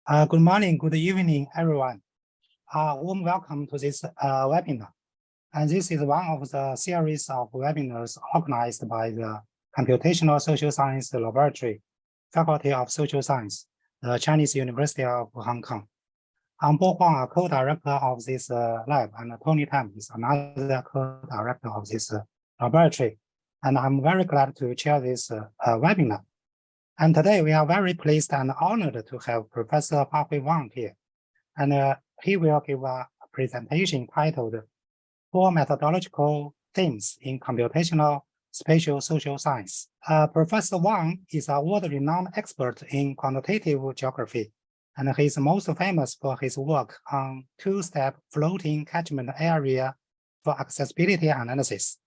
Good morning, good evening, everyone. Warm welcome to this webinar. And this is one of the series of webinars organized by the Computational Social Science Laboratory, Faculty of Social Science, the Chinese University of Hong Kong. I'm Bo Huang, a co-director of this lab, and Tony Tam is another co-director of this laboratory. And I'm very glad to chair this webinar. And today we are very pleased and honored to have Professor Hui Wang here. And he will give a presentation titled 4 Methodological Themes in Computational Spatial Social Science. Professor Wang is a world-renowned expert in quantitative geography, and he is most famous for his work on two-step floating catchment area for accessibility analysis.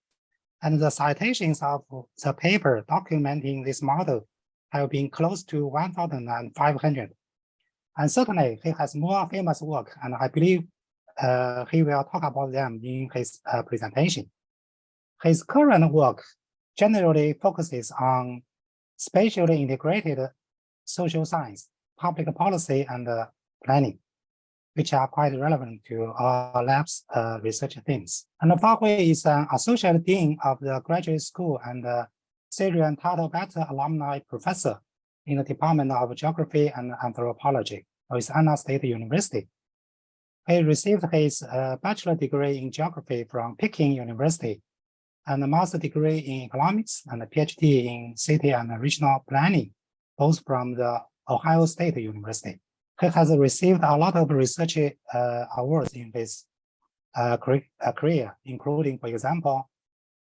And the citations of the paper documenting this model have been close to 1,500. And certainly he has more famous work, and I believe he will talk about them in his presentation. His current work generally focuses on spatially integrated social science, public policy, and planning, which are quite relevant to our lab's research themes. And Hui is an associate dean of the graduate school and Syrian Tato Beta alumni professor in the Department of Geography and Anthropology of Louisiana State University. He received his bachelor degree in geography from Peking University and a master degree in economics and a PhD in city and regional planning, both from the Ohio State University. He has received a lot of research awards in his career, including, for example,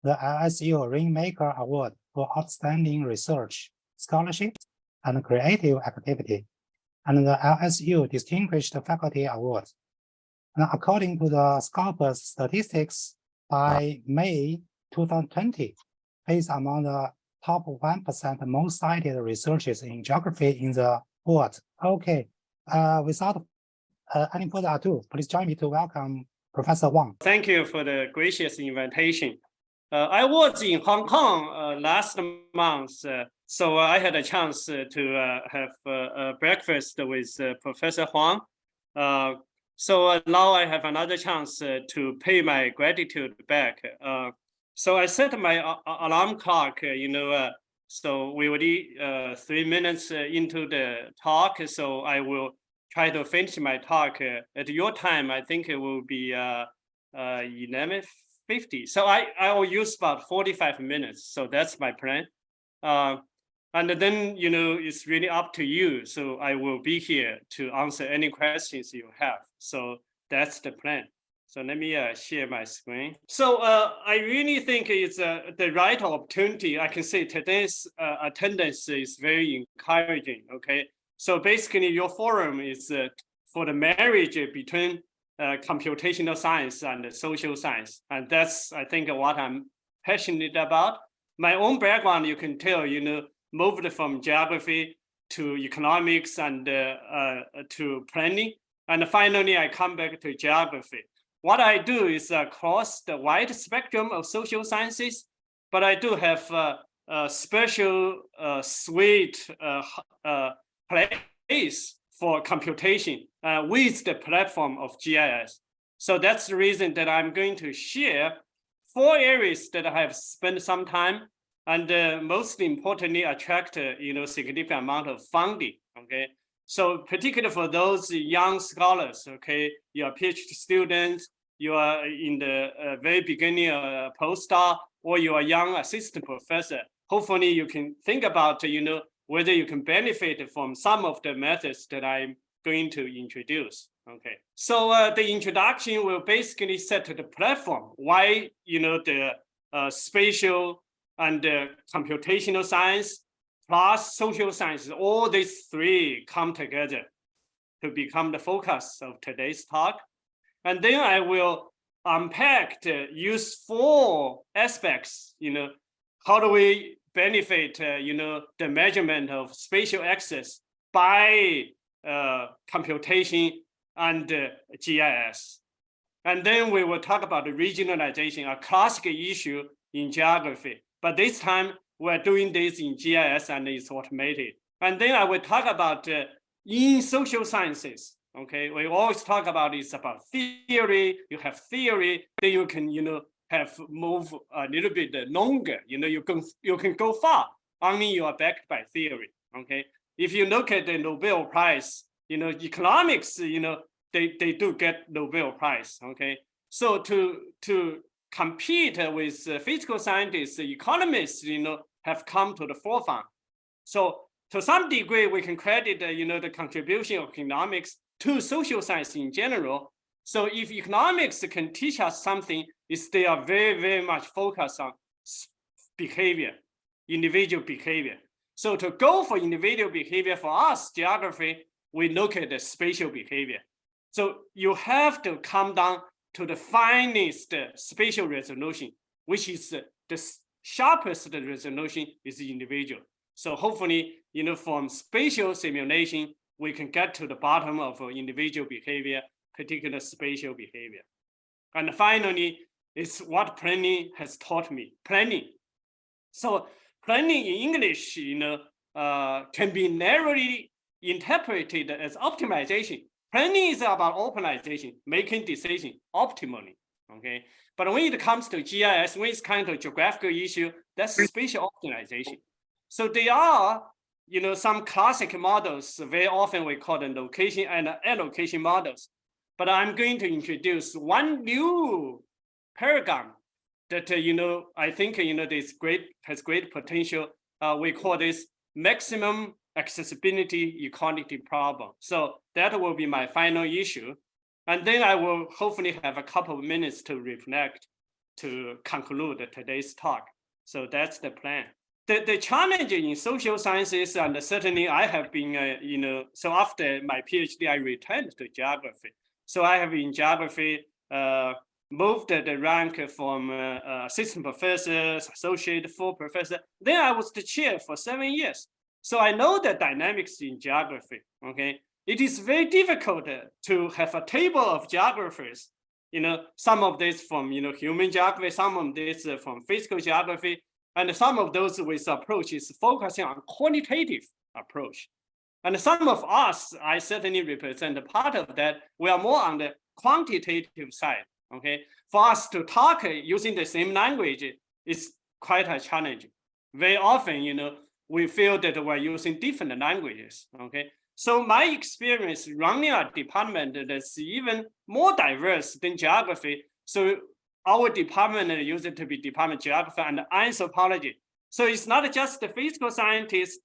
the LSU Rainmaker Award for Outstanding Research, Scholarship, and Creative Activity, and the LSU Distinguished Faculty Award. And according to the Scopus statistics, by May 2020, he is among the top 1% most cited researchers in geography in the world. Okay, without any further ado, please join me to welcome Professor Wang. Thank you for the gracious invitation. I was in Hong Kong last month, so I had a chance to have breakfast with Professor Huang. So now I have another chance to pay my gratitude back. So I set my alarm clock, so we already 3 minutes into the talk, so I will try to finish my talk at your time. I think it will be 11:50. So I will use about 45 minutes. So that's my plan. And then, it's really up to you. So I will be here to answer any questions you have. So that's the plan. So let me share my screen. So I really think it's the right opportunity. I can say today's attendance is very encouraging. Okay. So basically your forum is for the marriage between computational science and social science. And that's, I think, what I'm passionate about. My own background, you can tell, moved from geography to economics and to planning. And finally, I come back to geography. What I do is across the wide spectrum of social sciences, but I do have a special sweet place for computation with the platform of GIS. So that's the reason that I'm going to share 4 areas that I have spent some time and most importantly attract significant amount of funding. Okay, so particularly for those young scholars, okay, you are PhD students, you are in the very beginning of postdoc, or you are young assistant professor. Hopefully you can think about whether you can benefit from some of the methods that I'm going to introduce. Okay, so the introduction will basically set the platform why the spatial and computational science plus social sciences, all these 3 come together to become the focus of today's talk. And then I will unpack use 4 aspects. How do we benefit the measurement of spatial access by computation and GIS. And then we will talk about the regionalization, a classic issue in geography. But this time we're doing this in GIS and it's automated. And then I will talk about in social sciences, okay, we always talk about it's about theory. You have theory, then you can, have move a little bit longer. You can go far. Only you are backed by theory. Okay. If you look at the Nobel Prize, economics, they do get Nobel Prize. Okay. So to compete with physical scientists, economists, have come to the forefront. So to some degree, we can credit, the contribution of economics to social science in general. So if economics can teach us something, is they are very, very much focused on behavior, individual behavior. So to go for individual behavior, for us, geography, we look at the spatial behavior. So you have to come down to the finest spatial resolution, which is the sharpest resolution is the individual. So hopefully, from spatial simulation, we can get to the bottom of individual behavior, particular spatial behavior. And finally, it's what planning has taught me, planning. So planning in English, can be narrowly interpreted as optimization. Planning is about optimization, making decisions optimally, okay? But when it comes to GIS, when it's kind of geographical issue, that's spatial optimization. So there are, some classic models, very often we call them location and allocation models. But I'm going to introduce one new paradigm that, I think, this has great potential. We call this maximum accessibility equality problem. So that will be my final issue. And then I will hopefully have a couple of minutes to reflect to conclude today's talk. So that's the plan. The challenge in social sciences, and certainly I have been, so after my PhD, I returned to geography. So I have in geography moved the rank from assistant professor, associate, full professor. Then I was the chair for 7 years. So I know the dynamics in geography, okay? It is very difficult to have a table of geographers, some of this from, human geography, some of this from physical geography, and some of those with approaches focusing on quantitative approach. And some of us, I certainly represent a part of that. We are more on the quantitative side, okay? For us to talk using the same language is quite a challenge. Very often, we feel that we're using different languages, okay? So my experience running a department that's even more diverse than geography. So our department used to be Department of Geography and Anthropology. So it's not just the physical scientists,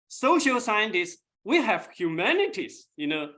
social scientists, we have humanities,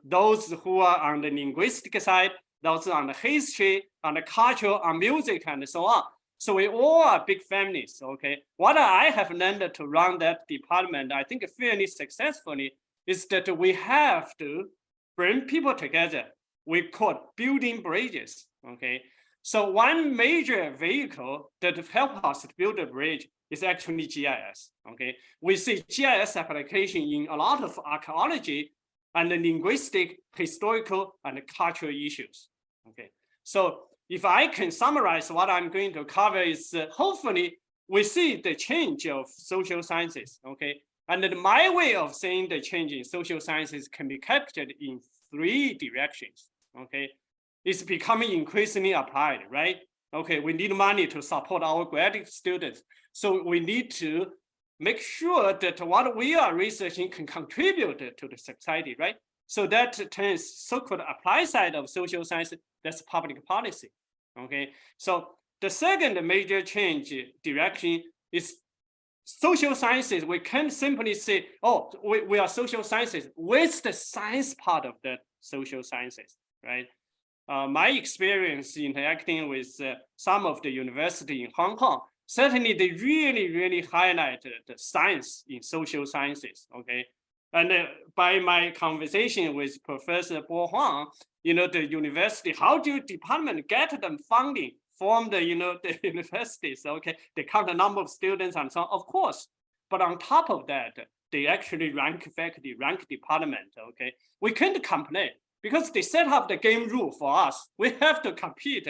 those who are on the linguistic side, those on the history, on the culture, on music, and so on. So we all are big families, okay? What I have learned to run that department, I think fairly successfully, is that we have to bring people together. We call building bridges, okay? So one major vehicle that helps us to build a bridge is actually GIS, okay? We see GIS application in a lot of archaeology and linguistic, historical, and cultural issues, okay? So if I can summarize what I'm going to cover is hopefully we see the change of social sciences, okay? And my way of saying the change in social sciences can be captured in 3 directions, okay? It's becoming increasingly applied, right? Okay, we need money to support our graduate students. So we need to make sure that what we are researching can contribute to the society, right? So that turns so-called applied side of social science, that's public policy, okay? So the second major change direction is social sciences. We can't simply say, oh, we are social sciences. Where's the science part of the social sciences, right? My experience interacting with some of the university in Hong Kong, certainly they really highlight the science in social sciences, okay? And by my conversation with Professor Bo Huang, the university, how do department get them funding from the, the universities, okay? They count the number of students and so on, of course. But on top of that, they actually rank faculty, rank department, okay? We can't complain because they set up the game rule for us. We have to compete,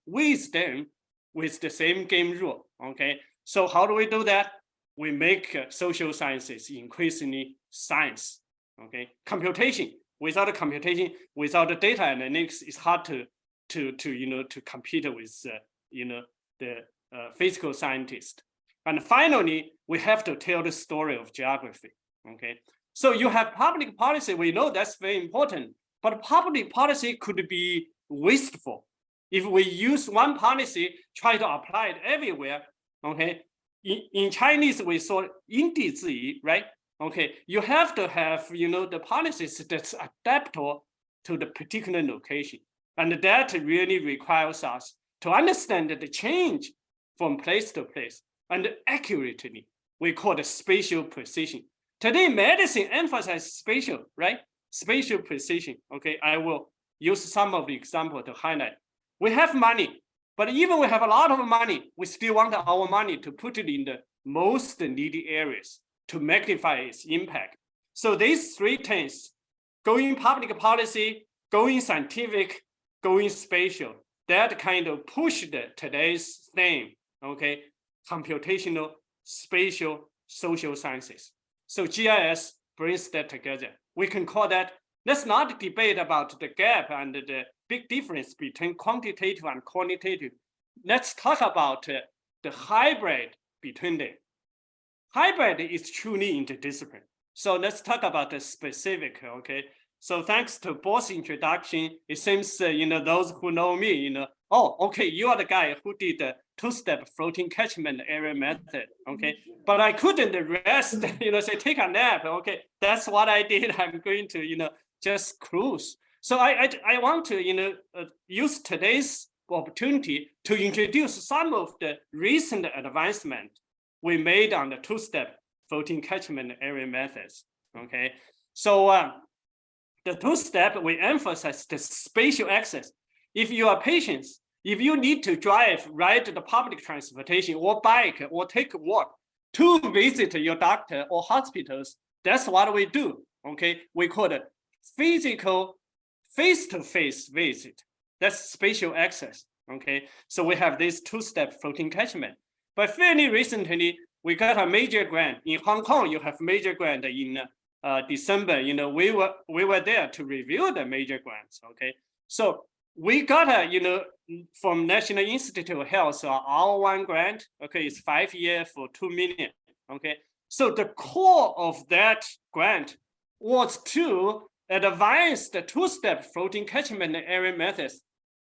with them with the same game rule, okay? So how do we do that? We make social sciences increasingly science, Okay, computation, without computation, without the data analytics, it's hard to compete with the physical scientist. And finally, we have to tell the story of geography. Okay, so you have public policy. We know that's very important, but public policy could be wasteful if we use one policy, try to apply it everywhere. Okay, in Chinese we saw 因地制宜, right? Okay, you have to have the policies that's adaptable to the particular location, and that really requires us to understand the change from place to place and accurately. We call it spatial precision. Today, medicine emphasizes spatial, right? Spatial precision. Okay, I will use some of the example to highlight. We have money, but even we have a lot of money, we still want our money to put it in the most needy areas to magnify its impact. So these three things, going public policy, going scientific, going spatial, that kind of pushed today's theme, okay? Computational spatial social sciences. So GIS brings that together. We can call that, let's not debate about the gap and the big difference between quantitative and qualitative. Let's talk about the hybrid between them. Hybrid is truly interdisciplinary. So let's talk about the specific, okay? So thanks to both introduction, it seems, those who know me, oh, okay, you are the guy who did the two-step floating catchment area method, okay? But I couldn't rest, say take a nap, okay? That's what I did. I'm going to, just cruise. So I want to, use today's opportunity to introduce some of the recent advancement we made on the two-step floating catchment area methods, okay? So the two-step, we emphasize the spatial access. If you are patients, if you need to drive, ride the public transportation or bike or take a walk to visit your doctor or hospitals, that's what we do, okay? We call it physical face-to-face visit. That's spatial access, okay? So we have this two-step floating catchment. But fairly recently, we got a major grant. In Hong Kong, you have major grant in December. We were there to review the major grants, okay? So we got a, from National Institute of Health, R1 grant, okay, it's 5 years for 2 million, okay? So the core of that grant was to advance the two-step floating catchment area methods,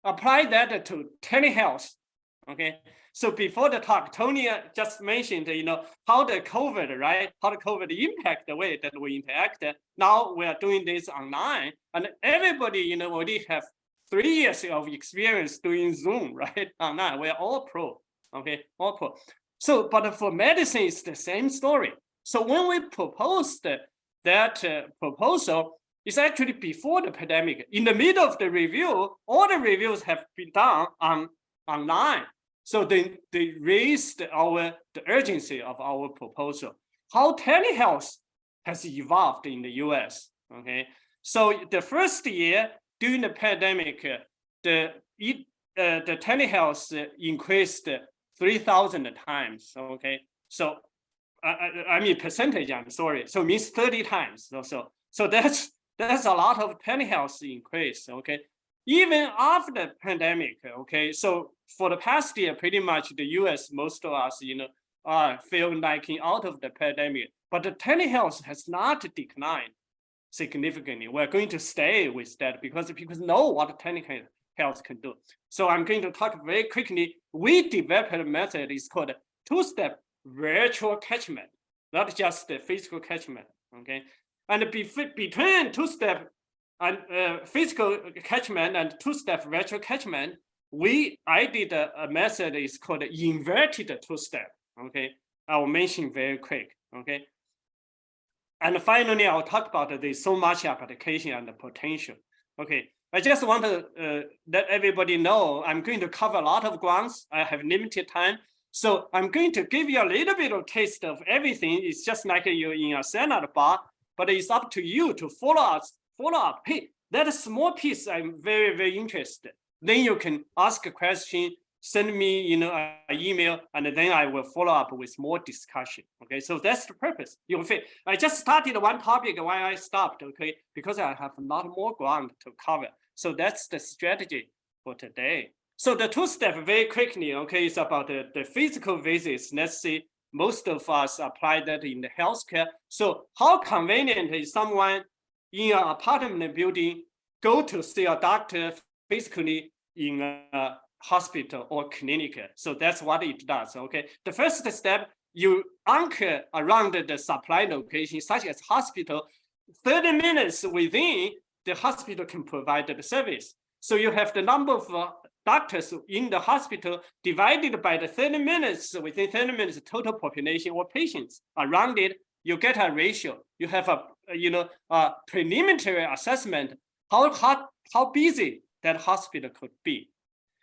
apply that to telehealth, okay? So before the talk, Tony just mentioned, how the COVID, right? How the COVID impact the way that we interact. Now we are doing this online, and everybody, already have 3 years of experience doing Zoom, right? Online, we're all pro, okay, all pro. So, but for medicine, it's the same story. So when we proposed that proposal, it's actually before the pandemic. In the middle of the review, all the reviews have been done online. So they raised the urgency of our proposal. How telehealth has evolved in the US, okay? So the first year during the pandemic, the telehealth increased 3,000 times, okay? So, I mean percentage, I'm sorry. So it means 30 times. So that's a lot of telehealth increase, okay? Even after the pandemic, okay? So for the past year, pretty much the US, most of us, are feeling like out of the pandemic, but the telehealth has not declined significantly. We're going to stay with that because people know what telehealth can do. So I'm going to talk very quickly. We developed a method, it's called two-step virtual catchment, not just the physical catchment, okay? And between two-step and physical catchment and two-step virtual catchment, I did a method is called inverted two-step, okay? I will mention very quick, okay? And finally, I'll talk about the so much application and the potential, okay? I just want to let everybody know I'm going to cover a lot of grounds. I have limited time. So I'm going to give you a little bit of taste of everything. It's just like you're in a salad bar, but it's up to you to follow up. Hey, that small piece, I'm very, very interested. Then you can ask a question send me, an email, and then I will follow up with more discussion. Okay, so that's the purpose. I just started one topic why I stopped. Okay, because I have a lot more ground to cover. So that's the strategy for today. So the two-step very quickly, okay, is about the physical visits. Let's see, most of us apply that in the healthcare. So how convenient is someone in an apartment building go to see a doctor physically in a hospital or clinic? So that's what it does, okay? The first step, you anchor around the supply location, such as hospital. 30 minutes within, the hospital can provide the service. So you have the number of doctors in the hospital divided by the 30 minutes, within 30 minutes, total population or patients around it, you get a ratio. You have a preliminary assessment, how busy that hospital could be.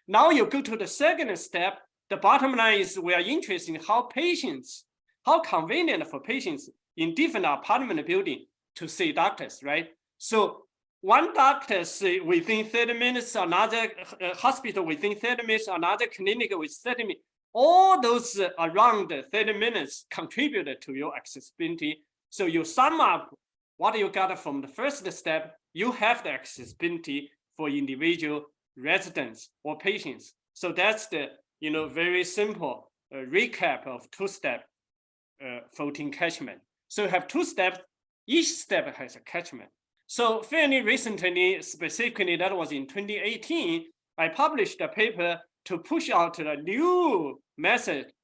Now you go to the second step. The bottom line is we are interested in how convenient for patients in different apartment building to see doctors, right? So one doctor see within 30 minutes, another hospital within 30 minutes, another clinic with 30 minutes. All those around 30 minutes contributed to your accessibility. So you sum up what you got from the first step, you have the accessibility for individual residents or patients. So that's the very simple recap of two-step floating catchment. So you have two steps, each step has a catchment. So fairly recently, specifically that was in 2018, I published a paper to push out a new method.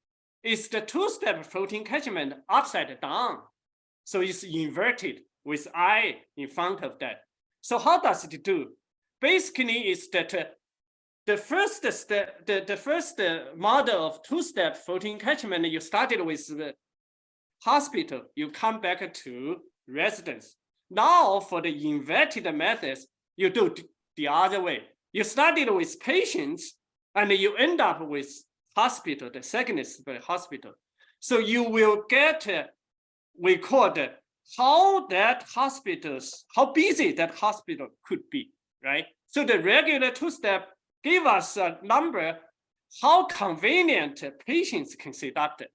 It's the two-step floating catchment upside down. So it's inverted with I in front of that. So how does it do? Basically, it's that the first step, the first model of two-step floating catchment, you started with the hospital, you come back to residence. Now for the inverted methods, you do the other way. You started with patients and you end up with hospital, the second is the hospital. So you will get, we call it how busy that hospital could be, right? So the regular two-step give us a number, how convenient patients can see doctor.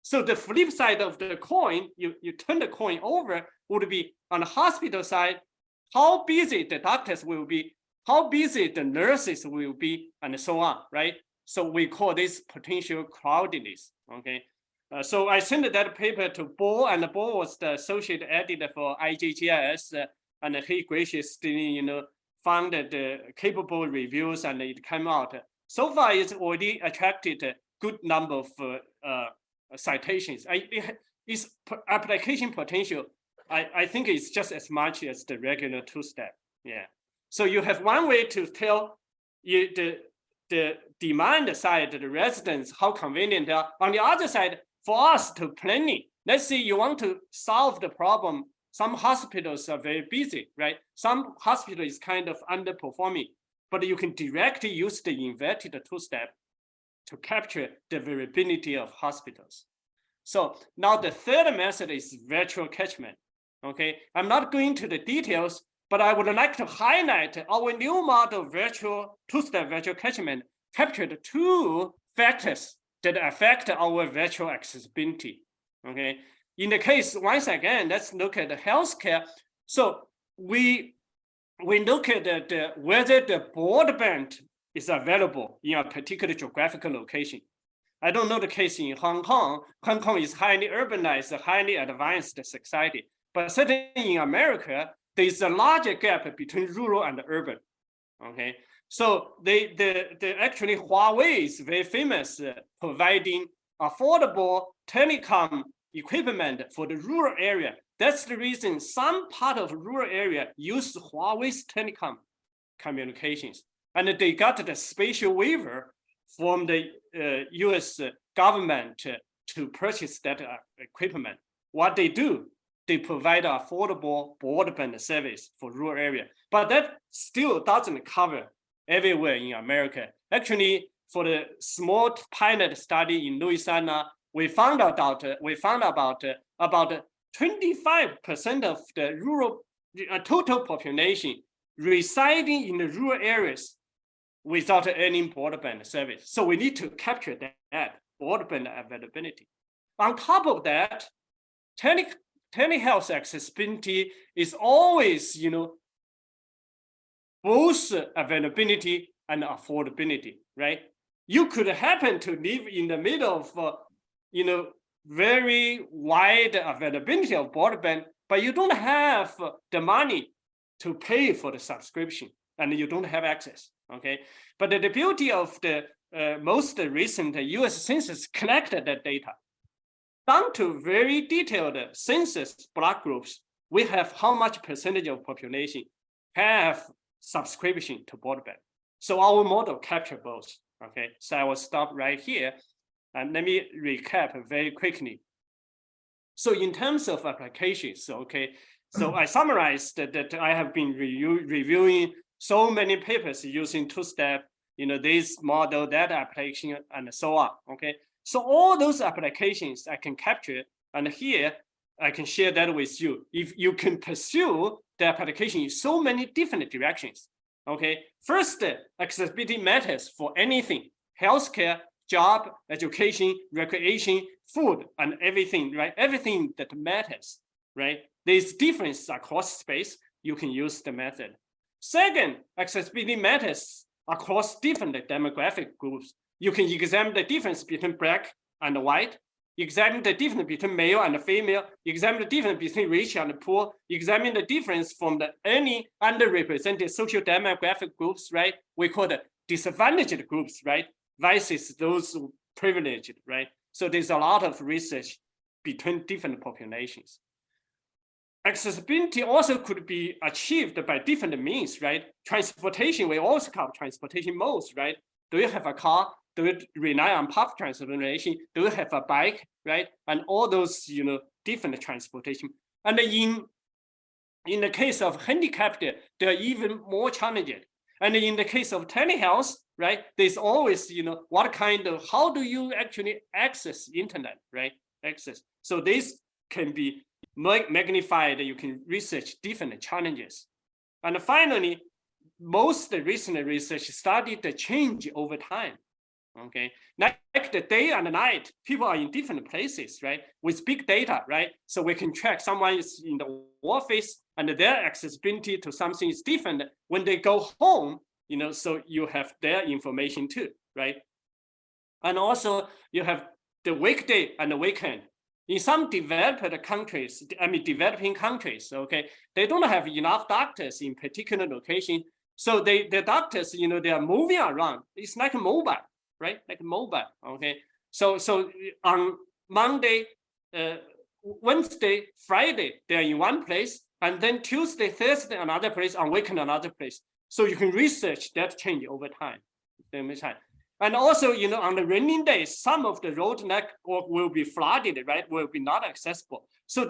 So the flip side of the coin, you turn the coin over, would be on the hospital side, how busy the doctors will be, how busy the nurses will be, and so on, right? So we call this potential crowdedness, okay? So I sent that paper to Bo, and Bo was the associate editor for IJGIS, and he graciously, found the capable reviews, and it came out. So far, it's already attracted a good number of citations. Its application potential, I think it's just as much as the regular two-step. Yeah. So you have one way to tell you the demand side, the residents, how convenient they are. On the other side, for us to planning, let's say you want to solve the problem. Some hospitals are very busy, right? Some hospital is kind of underperforming, but you can directly use the inverted two-step to capture the variability of hospitals. So now the third method is virtual catchment. Okay, I'm not going to the details, but I would like to highlight our new model virtual two-step virtual catchment captured two factors that affect our virtual accessibility. Okay, in the case, once again, let's look at the healthcare. So we look at whether the broadband is available in a particular geographical location. I don't know the case in Hong Kong. Hong Kong is highly urbanized, highly advanced society. But certainly in America, there is a larger gap between rural and urban. Okay, so actually Huawei is very famous providing affordable telecom equipment for the rural area. That's the reason some part of rural area use Huawei's telecom communications, and they got the spatial waiver from the US government to purchase that equipment. What they do, they provide affordable broadband service for rural area, but that still doesn't cover everywhere in America. Actually, for the small pilot study in Louisiana, we found about 25% of the rural total population residing in the rural areas without any broadband service. So we need to capture that broadband availability. On top of that, telehealth accessibility is always, both availability and affordability, right? You could happen to live in the middle of, very wide availability of broadband, but you don't have the money to pay for the subscription, and you don't have access, okay? But the beauty of the most recent US census collected that data. Down to very detailed census block groups, we have how much percentage of population have subscription to broadband. So our model capture both, okay? So I will stop right here. And let me recap very quickly. So in terms of applications, okay, so I summarized that I have been reviewing so many papers using two-step, this model, that application, and so on, okay? So all those applications I can capture, and here I can share that with you. If you can pursue the application in so many different directions, okay? First, accessibility matters for anything, healthcare, job, education, recreation, food, and everything, right? Everything that matters, right? There's difference across space, you can use the method. Second, accessibility matters across different demographic groups. You can examine the difference between black and white, examine the difference between male and female, examine the difference between rich and poor, examine the difference from any underrepresented social demographic groups, right? We call the disadvantaged groups, right? Versus those privileged, right? So there's a lot of research between different populations. Accessibility also could be achieved by different means, right? Transportation, we also call transportation modes, right? Do you have a car? Do you rely on public transportation? Do you have a bike, right? And all those, different transportation. And in the case of handicapped, there are even more challenging. And in the case of telehealth, right, there's always, how do you actually access internet, right? So this can be magnified. You can research different challenges. And finally, most recent research studied the change over time. Okay, like the day and the night, people are in different places, right? With big data, right? So we can track someone is in the office and their accessibility to something is different when they go home, so you have their information too, right? And also you have the weekday and the weekend. In some developing countries, okay, they don't have enough doctors in particular location. So the doctors, they are moving around. It's like mobile. Right, like mobile, okay? So on Monday, Wednesday, Friday, they're in one place, and then Tuesday, Thursday, another place, on weekend, another place. So you can research that change over time. And also, on the raining days, some of the road network will be flooded, right? Will be not accessible. So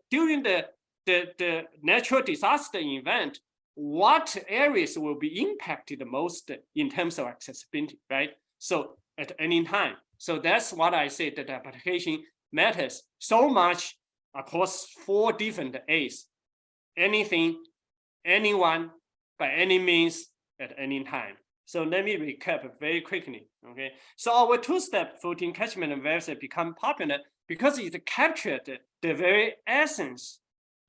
during the natural disaster event, what areas will be impacted the most in terms of accessibility, right? So at any time. So that's what I say, that the application matters so much across 4 different A's. Anything, anyone, by any means, at any time. So let me recap very quickly, okay? So our two-step floating catchment website become popular because it captured the very essence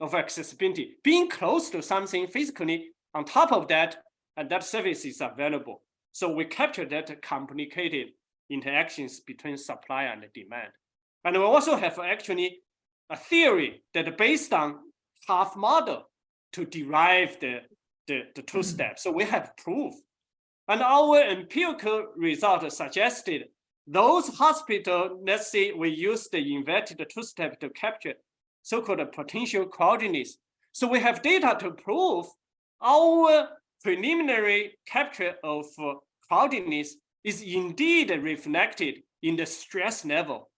of accessibility, being close to something physically. On top of that, and that service is available. So we capture that complicated interactions between supply and demand. And we also have actually a theory that based on half model to derive the 2 steps. So we have proof. And our empirical result suggested those hospitals, let's say we use the inverted 2-step to capture so-called potential crowdedness. So we have data to prove our preliminary capture of crowdedness is indeed reflected in the stress level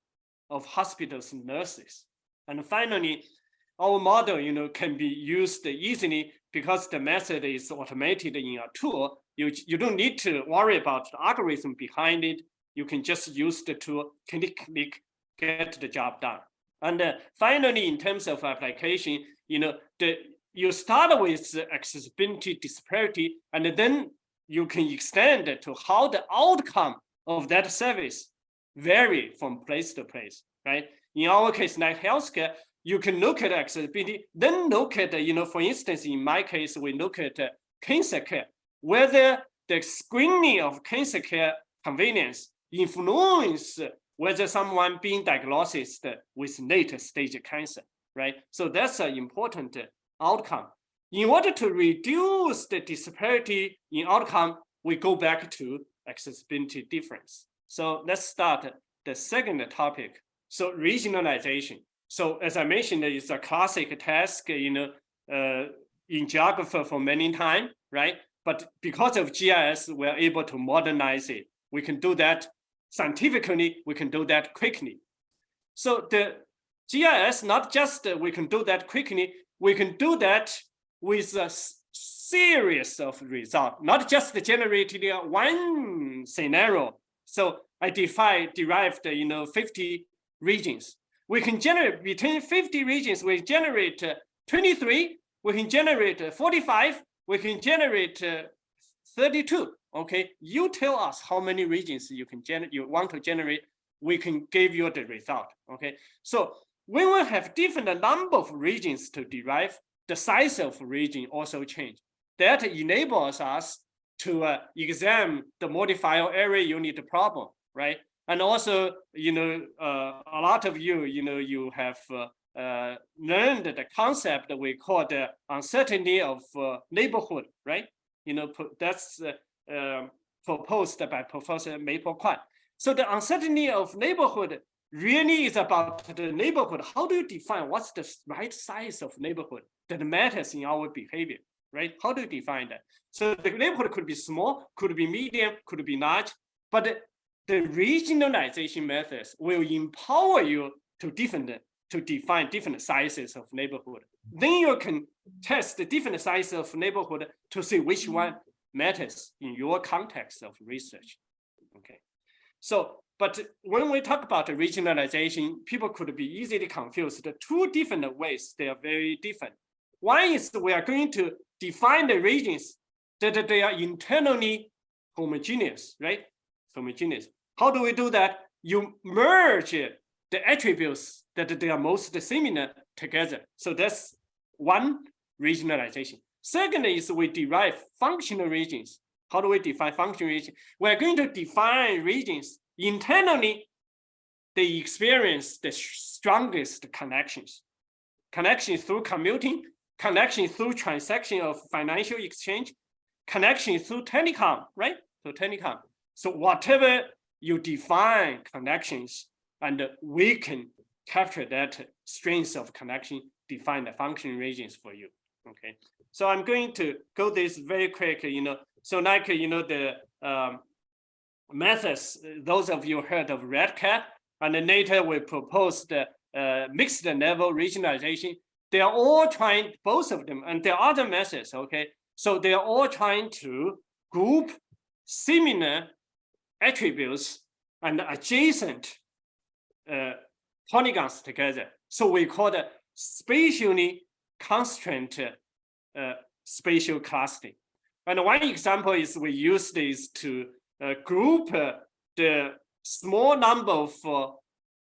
of hospitals and nurses. And finally, our model, can be used easily because the method is automated in a tool. You don't need to worry about the algorithm behind it. You can just use the tool, click, get the job done. And finally, in terms of application, you start with accessibility disparity, and then you can extend it to how the outcome of that service vary from place to place, right? In our case, like healthcare, you can look at accessibility, then look at, for instance, in my case, we look at cancer care, whether the screening of cancer care convenience influence whether someone being diagnosed with late stage cancer, right? So that's an important outcome. In order to reduce the disparity in outcome, we go back to accessibility difference. So let's start the second topic. So regionalization. So as I mentioned, it's a classic task, in geography for many time, right? But because of GIS, we're able to modernize it. We can do that scientifically, we can do that quickly. So the GIS, not just we can do that quickly, we can do that with a series of results, not just generating one scenario. So I derived 50 regions. We can generate between 50 regions, we generate 23, we can generate 45, we can generate 32. Okay, you tell us how many regions you want to generate, we can give you the result. Okay, so when we have different number of regions to derive, the size of region also change. That enables us to examine the modifier area unit problem, right? And also, a lot of you, you have learned the concept we call the uncertainty of neighborhood, right? That's proposed by Professor Maple Kwan. So the uncertainty of neighborhood really is about the neighborhood. How do you define what's the right size of neighborhood that matters in our behavior, right? How do you define that? So the neighborhood could be small, could be medium, could be large, but the regionalization methods will empower you to define different sizes of neighborhood. Then you can test the different sizes of neighborhood to see which one matters in your context of research. Okay, so but when we talk about regionalization, people could be easily confused. The two different ways, they are very different. One is we are going to define the regions that they are internally homogeneous, right? Homogeneous. How do we do that? You merge the attributes that they are most similar together. So that's one regionalization. Second is we derive functional regions. How do we define functional regions? We're going to define regions internally. They experience the strongest connections. Connections through commuting, connection through transaction of financial exchange, connection through telecom, right? So telecom. So whatever you define connections, and we can capture that strength of connection, define the function regions for you. Okay. So I'm going to go this very quick, So like, the methods, those of you heard of Red Cat, and then later we proposed mixed level regionalization. They are all trying, both of them, and there are other methods, okay? So they are all trying to group similar attributes and adjacent polygons together. So we call it spatially constrained spatial clustering. And one example is we use this to group the small number of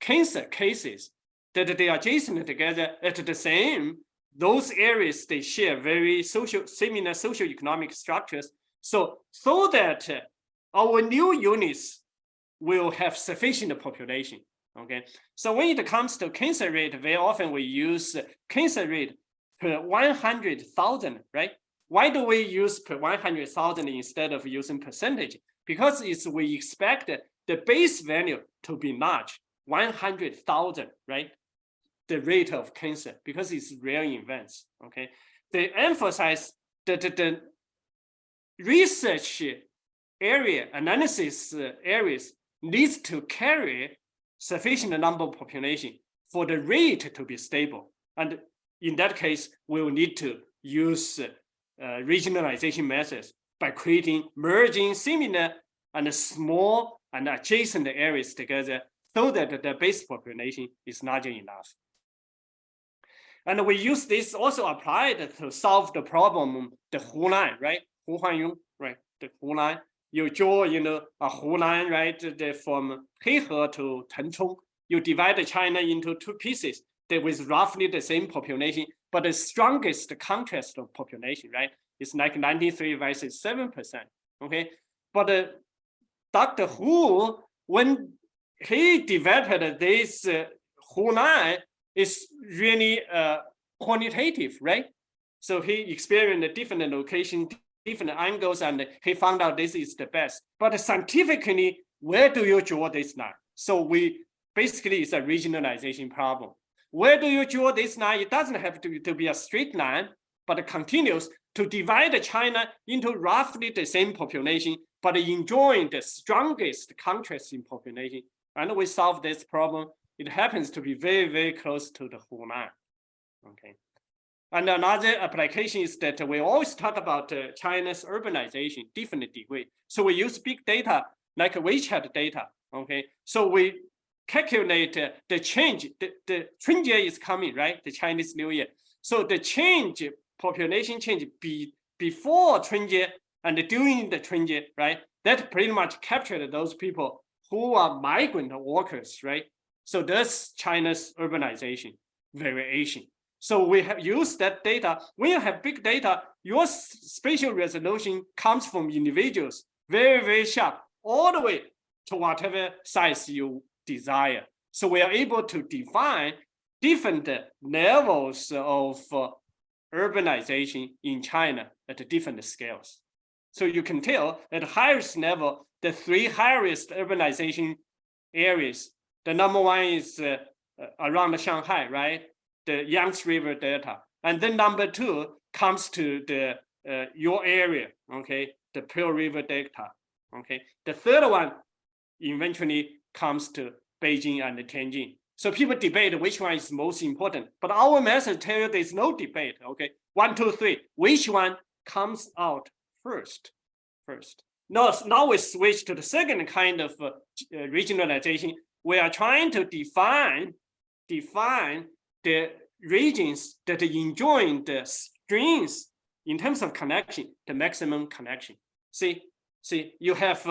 cancer cases that they are adjacent together at the same. Those areas, they share very similar socioeconomic structures. So that our new units will have sufficient population. Okay. So when it comes to cancer rate, very often we use cancer rate per 100,000, right? Why do we use per 100,000 instead of using percentage? Because we expect the base value to be large, 100,000, right? The rate of cancer, because it's rare events, okay? They emphasize that the research area, analysis areas needs to carry sufficient number of population for the rate to be stable. And in that case, we will need to use regionalization methods by creating merging similar and small and adjacent areas together so that the base population is larger enough. And we use this also applied to solve the problem, the Hu line, right? Hu Huanyong, right? the Hunan. You draw, a Hunan, right, from Heihe to Tengchong. You divide China into two pieces with roughly the same population, but the strongest contrast of population, right? It's like 93 versus 7%, okay? But Dr. Hu, when he developed this Hunan, is really quantitative, right? So he experienced different locations, different angles, and he found out this is the best. But scientifically, where do you draw this line? So basically it's a regionalization problem. Where do you draw this line? It doesn't have to be a straight line, but it continues to divide China into roughly the same population, but enjoying the strongest contrast in population. And we solve this problem. It happens to be very, very close to the Hunan. Okay. And another application is that we always talk about China's urbanization, different degree. So we use big data like WeChat data. Okay. So we calculate the change. The Chunjie is coming, right? The Chinese New Year. So the change, population change before Chunjie and during the Chunjie, right? That pretty much captured those people who are migrant workers, right? So that's China's urbanization variation. So we have used that data. When you have big data, your spatial resolution comes from individuals, very, very sharp, all the way to whatever size you desire. So we are able to define different levels of urbanization in China at different scales. So you can tell at the highest level, the three highest urbanization areas, the number one is around Shanghai, right? The Yangtze River Delta. And then number two comes to the your area, okay? The Pearl River Delta, okay? The third one eventually comes to Beijing and Tianjin. So people debate which one is most important, but our method tells you there's no debate, okay? 1, 2, 3, which one comes out first? Now we switch to the second kind of regionalization. We are trying to define the regions that are enjoying the strengths in terms of connection, the maximum connection. See, you have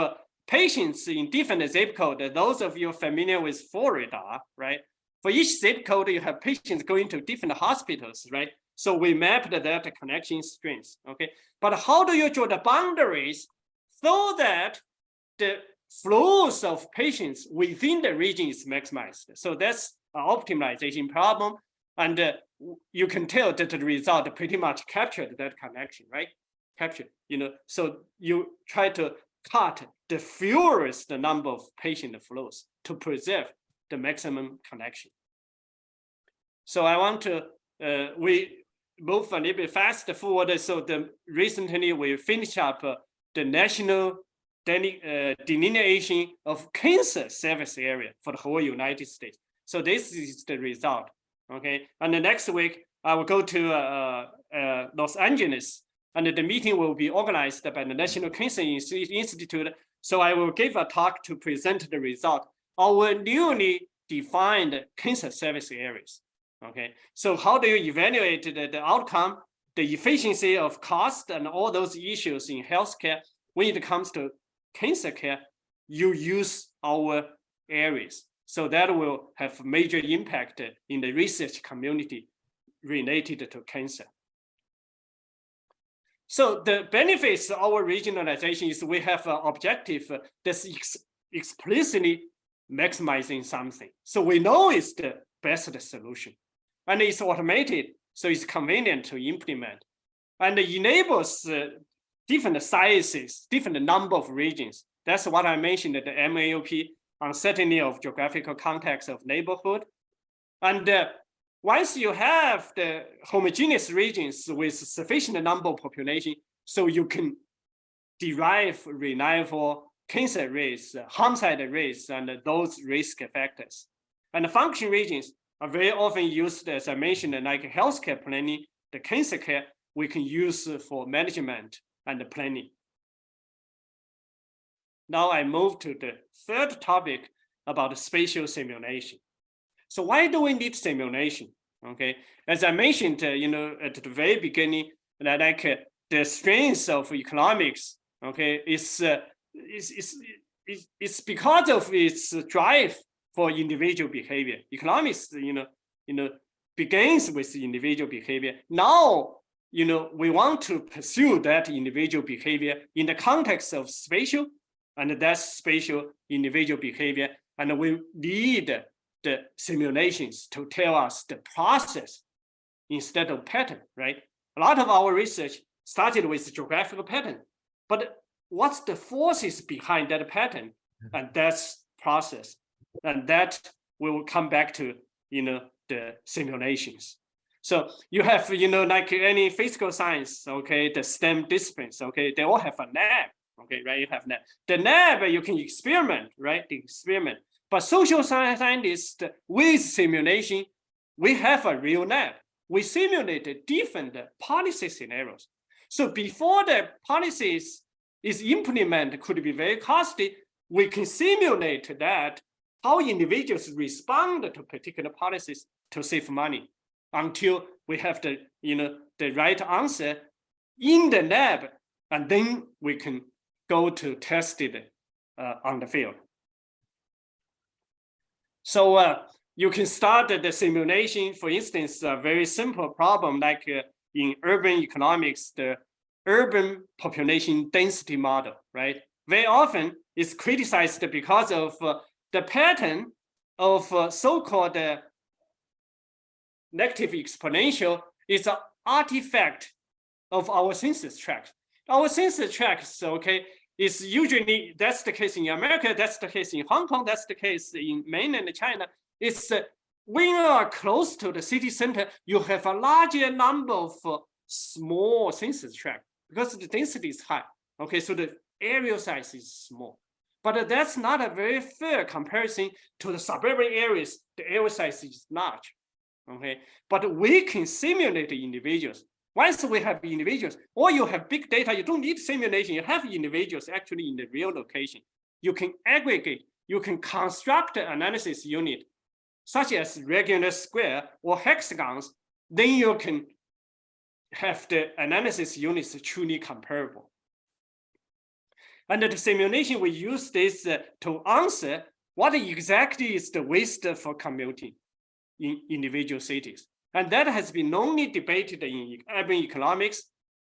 patients in different zip code. Those of you familiar with Florida, right? For each zip code, you have patients going to different hospitals, right? So we mapped that connection strengths, okay? But how do you draw the boundaries so that the flows of patients within the region is maximized? So that's an optimization problem. And you can tell that the result pretty much captured that connection, right? So you try to cut the fewest number of patient flows to preserve the maximum connection. So I want to, we move a little bit fast forward. So recently we finished up the national delineation of cancer service area for the whole United States. So this is the result, okay? And the next week, I will go to Los Angeles, and the meeting will be organized by the National Cancer Institute. So I will give a talk to present the result, our newly defined cancer service areas, okay? So how do you evaluate the outcome, the efficiency of cost, and all those issues in healthcare? When it comes to cancer care, you use our areas. So that will have major impact in the research community related to cancer. So the benefits of our regionalization is we have an objective that's explicitly maximizing something. So we know it's the best solution. And it's automated, so it's convenient to implement. And it enables different sizes, different number of regions. That's what I mentioned at the MAEP, uncertainty of geographical context of neighborhood. And once you have the homogeneous regions with sufficient number of population, so you can derive reliable cancer rates, homicide rates, and those risk factors. And the function regions are very often used, as I mentioned, like healthcare planning, the cancer care we can use for management and planning. Now I move to the third topic about spatial simulation. So why do we need simulation? Okay, as I mentioned, at the very beginning, that the strengths of economics Okay, it's because of its drive for individual behavior. Economics, begins with individual behavior. Now, we want to pursue that individual behavior in the context of spatial, and that's spatial individual behavior. And we need the simulations to tell us the process instead of pattern, right? A lot of our research started with geographical pattern, but what's the forces behind that pattern? And that's process. And that we will come back to, the simulations. So you have, like any physical science, okay, the STEM disciplines, okay, they all have a lab, okay, right? You have lab. The lab, you can experiment, right? The experiment. But social scientists with simulation, we have a real lab. We simulate different policy scenarios. So before the policies is implemented, could be very costly, we can simulate that how individuals respond to particular policies to save money until we have the, the right answer in the lab, and then we can go to test it on the field. So you can start the simulation, for instance, a very simple problem like in urban economics, the urban population density model, right? Very often it's criticized because of the pattern of so-called negative exponential is an artifact of our census tract. Our census tracts, okay, is usually, that's the case in America, that's the case in Hong Kong, that's the case in mainland China. It's when you are close to the city center, you have a larger number of small census tracts because the density is high. Okay, so the area size is small. But that's not a very fair comparison to the suburban areas. The area size is large. Okay, but we can simulate individuals. Once we have individuals, or you have big data, you don't need simulation. You have individuals actually in the real location. You can aggregate, you can construct an analysis unit, such as regular square or hexagons. Then you can have the analysis units truly comparable. And the simulation, we use this to answer what exactly is the waste for commuting in individual cities. And that has been long debated in urban economics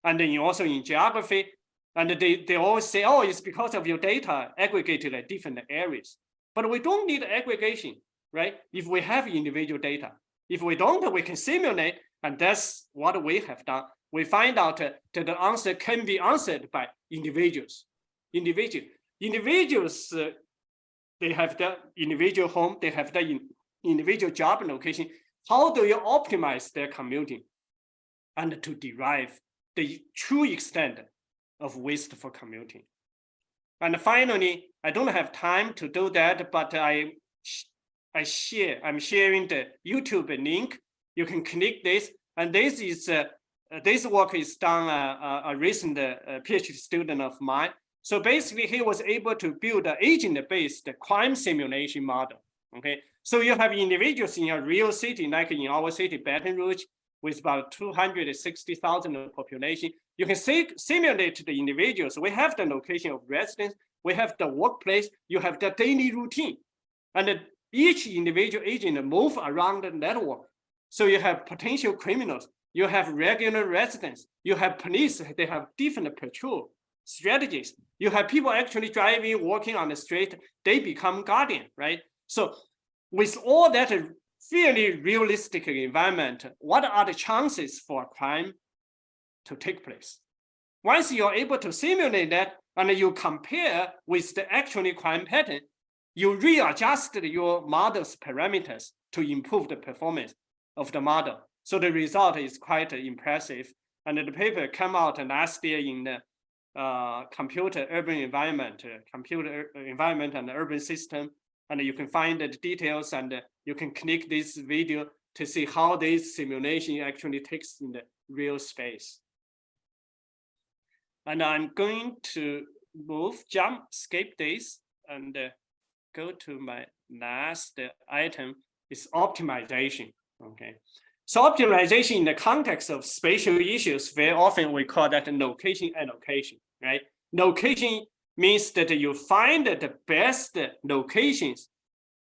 and then also in geography. And they always say, oh, it's because of your data aggregated at different areas. But we don't need aggregation, right? If we have individual data. If we don't, we can simulate, and that's what we have done. We find out that the answer can be answered by individuals. Individuals, they have the individual home, they have the individual job location. How do you optimize their commuting and to derive the true extent of waste for commuting? And finally, I don't have time to do that, but I'm sharing the YouTube link. You can click this, and this is this work is done a recent PhD student of mine. So basically, he was able to build an agent-based crime simulation model. Okay, so you have individuals in a real city, like in our city, Baton Rouge, with about 260,000 population. You can simulate the individuals. We have the location of residence, we have the workplace, you have the daily routine, and each individual agent move around the network. So you have potential criminals, you have regular residents, you have police, they have different patrol strategies. You have people actually driving, walking on the street, they become guardian, right? So with all that fairly realistic environment, what are the chances for a crime to take place? Once you're able to simulate that and you compare with the actual crime pattern, you readjust your model's parameters to improve the performance of the model. So the result is quite impressive. And the paper came out last year in the computer urban environment, computer environment and urban system. And you can find the details, and you can click this video to see how this simulation actually takes in the real space. And I'm going to skip this, and go to my last item, is optimization. Okay, so optimization in the context of spatial issues, very often we call that location-allocation, right? Location means that you find the best locations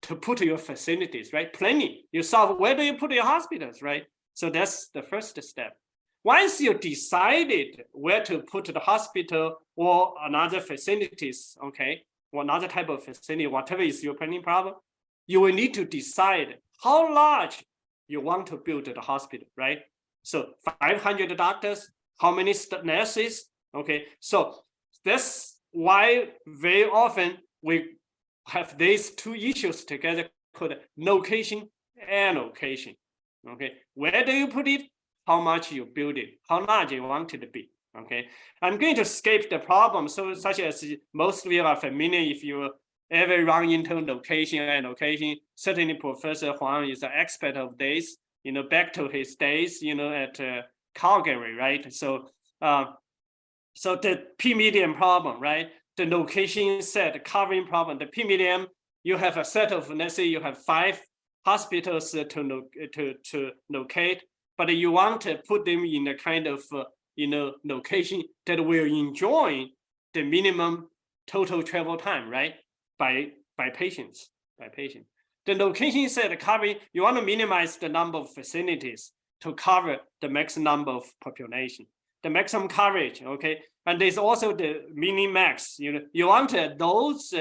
to put your facilities, right? Planning, you solve where do you put your hospitals, right? So that's the first step. Once you decided where to put the hospital or another facilities, okay, or another type of facility, whatever is your planning problem, you will need to decide how large you want to build the hospital, right? So 500 doctors, how many nurses, okay? So that's why very often we have these two issues together called location and allocation, okay? Where do you put it? How much you build it? How large you want it to be, okay? I'm going to skip the problem, so such as most of you are familiar if you ever run into location and allocation. Certainly Professor Huang is an expert of this, back to his days, at Calgary, right? So, so the p-median problem, right? The location set covering problem, the p-median, you have a set of, let's say you have 5 hospitals to locate, but you want to put them in a kind of, location that will enjoy the minimum total travel time, right? By patients. The location set covering, you want to minimize the number of facilities to cover the maximum number of population, the maximum coverage, okay? And there's also the minimax, you want those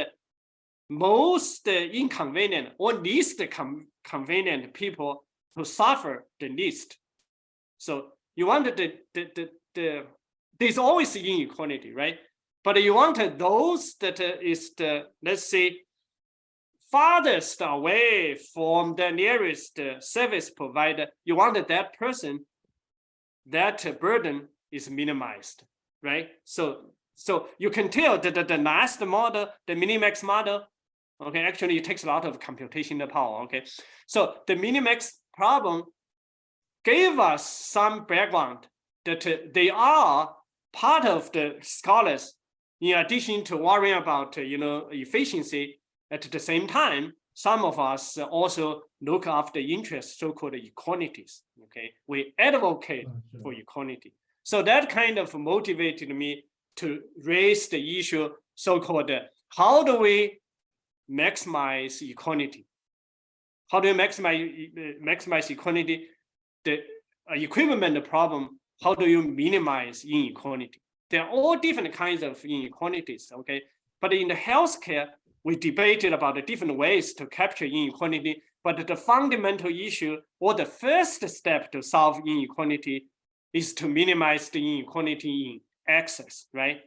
most inconvenient or least convenient people to suffer the least. So you want there's always inequality, right? But you want those that is the, let's say, farthest away from the nearest service provider, you want that person, that burden is minimized, right? So you can tell that the last model, the minimax model, okay, actually it takes a lot of computational power, okay? So the minimax problem gave us some background that they are part of the scholars, in addition to worrying about, efficiency. At the same time, some of us also look after interests, so-called equalities, okay? We advocate for equality. So that kind of motivated me to raise the issue, so-called, how do we maximize equality? How do you maximize equality? The equivalent problem, how do you minimize inequality? There are all different kinds of inequalities, okay? But in the healthcare, we debated about the different ways to capture inequality, but the fundamental issue or the first step to solve inequality is to minimize the inequality in access, right?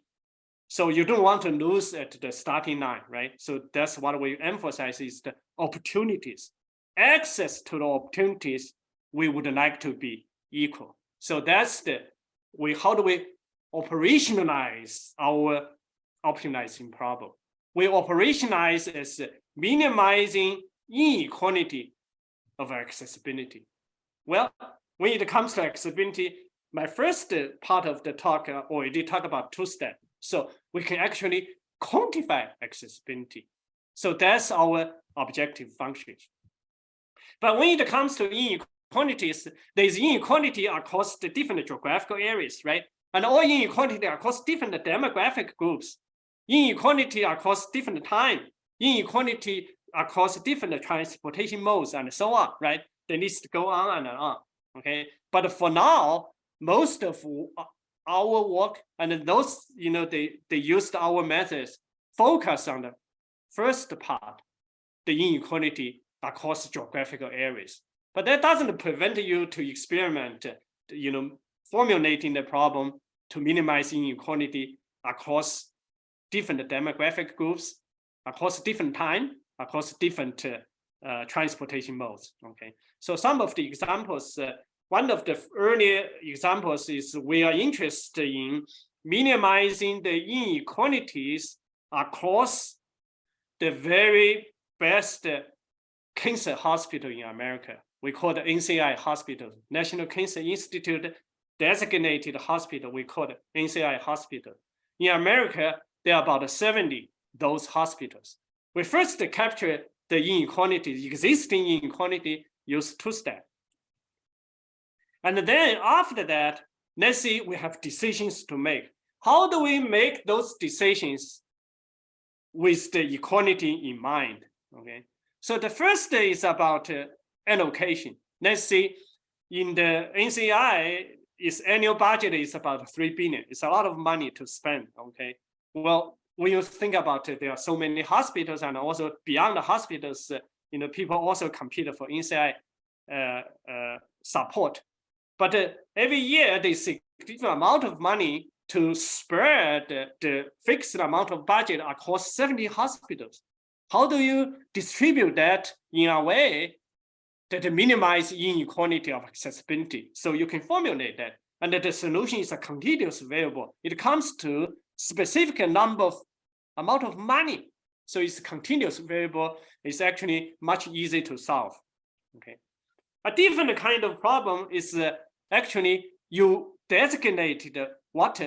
So you don't want to lose at the starting line, right? So that's what we emphasize is the opportunities. Access to the opportunities, we would like to be equal. So that's how do we operationalize our optimizing problem? We operationalize as minimizing inequality of accessibility. Well, when it comes to accessibility, my first part of the talk already talked about 2 steps. So we can actually quantify accessibility. So that's our objective function. But when it comes to inequalities, there's inequality across the different geographical areas, right? And all inequality across different demographic groups, inequality across different time, inequality across different transportation modes, and so on, right? The list go on and on, okay? But for now, most of our work and those, they used our methods focus on the first part, the inequality across geographical areas. But that doesn't prevent you to experiment, formulating the problem to minimize inequality across different demographic groups, across different time, across different transportation modes, okay? So some of the examples, one of the earlier examples is we are interested in minimizing the inequalities across the very best cancer hospital in America. We call the NCI hospital, National Cancer Institute designated hospital, we call it NCI hospital. In America, there are about 70 those hospitals. We first capture the inequality, existing inequality, use 2 steps. And then after that, let's see, we have decisions to make. how do we make those decisions with the equality in mind? Okay, so the first is about allocation. Let's see, in the NCI, its annual budget is about 3 billion. It's a lot of money to spend. Okay, well, when you think about it, there are so many hospitals, and also beyond the hospitals, people also compete for NCI support. But every year, they significant amount of money to spread the fixed amount of budget across 70 hospitals. How do you distribute that in a way that minimize inequality of accessibility? So you can formulate that. And the solution is a continuous variable. It comes to specific amount of money. So it's a continuous variable. It's actually much easier to solve. Okay. A different kind of problem is actually you designated what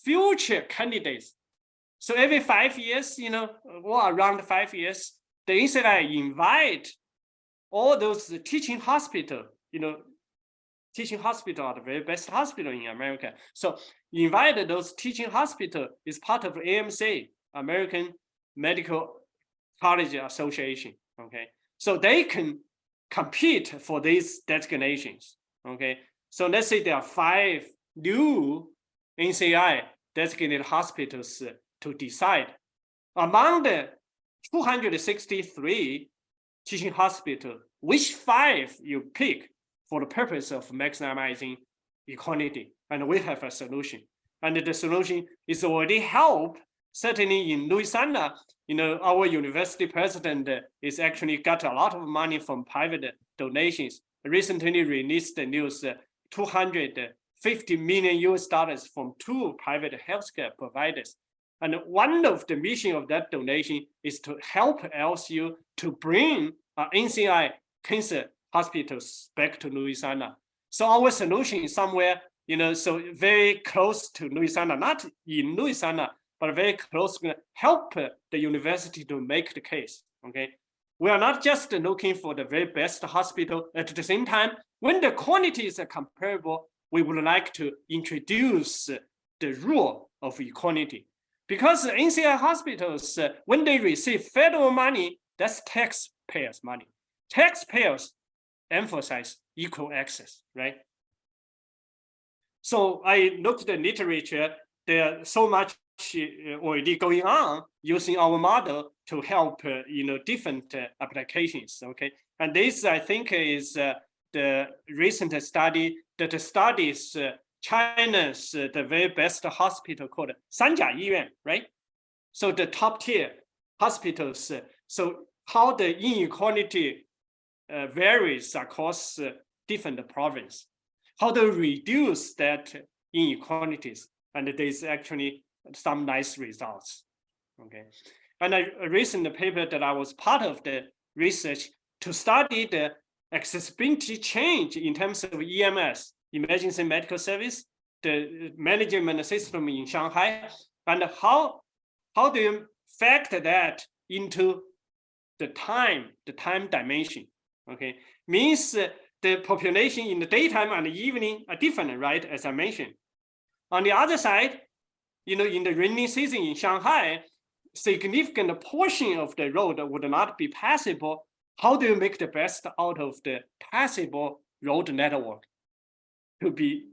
future candidates. So every 5 years, or around 5 years, the NCI invite all those teaching hospital, teaching hospital are the very best hospital in America. So invite those teaching hospital is part of AMC, American Medical College Association. Okay, so they can compete for these designations. Okay, so let's say there are 5 new NCI designated hospitals to decide. Among the 263 teaching hospitals, which 5 you pick for the purpose of maximizing equality? And we have a solution. And the solution is already helped. Certainly in Louisiana, our university president is actually got a lot of money from private donations. Recently released the news, $250 million from 2 private healthcare providers. And one of the mission of that donation is to help LSU to bring NCI cancer hospitals back to Louisiana. So our solution is somewhere, so very close to Louisiana, not in Louisiana, but very close to help the university to make the case. Okay, we are not just looking for the very best hospital. At the same time, when the quantity is comparable, we would like to introduce the rule of equality. Because NCI hospitals, when they receive federal money, that's taxpayers' money. Taxpayers emphasize equal access, right? So I looked at the literature. There's so much already going on using our model to help, different applications. Okay, and this I think is the recent study that studies China's the very best hospital called 三甲医院, right? So the top tier hospitals. So how the inequality varies across different provinces. How to reduce that inequalities, and there's actually some nice results. Okay, and a recent paper that I was part of the research to study the accessibility change in terms of EMS, emergency medical service, the management system in Shanghai, and how do you factor that into the time dimension? Okay, means the population in the daytime and the evening are different, right? As I mentioned. On the other side, in the rainy season in Shanghai, significant portion of the road would not be passable. How do you make the best out of the passable road network to be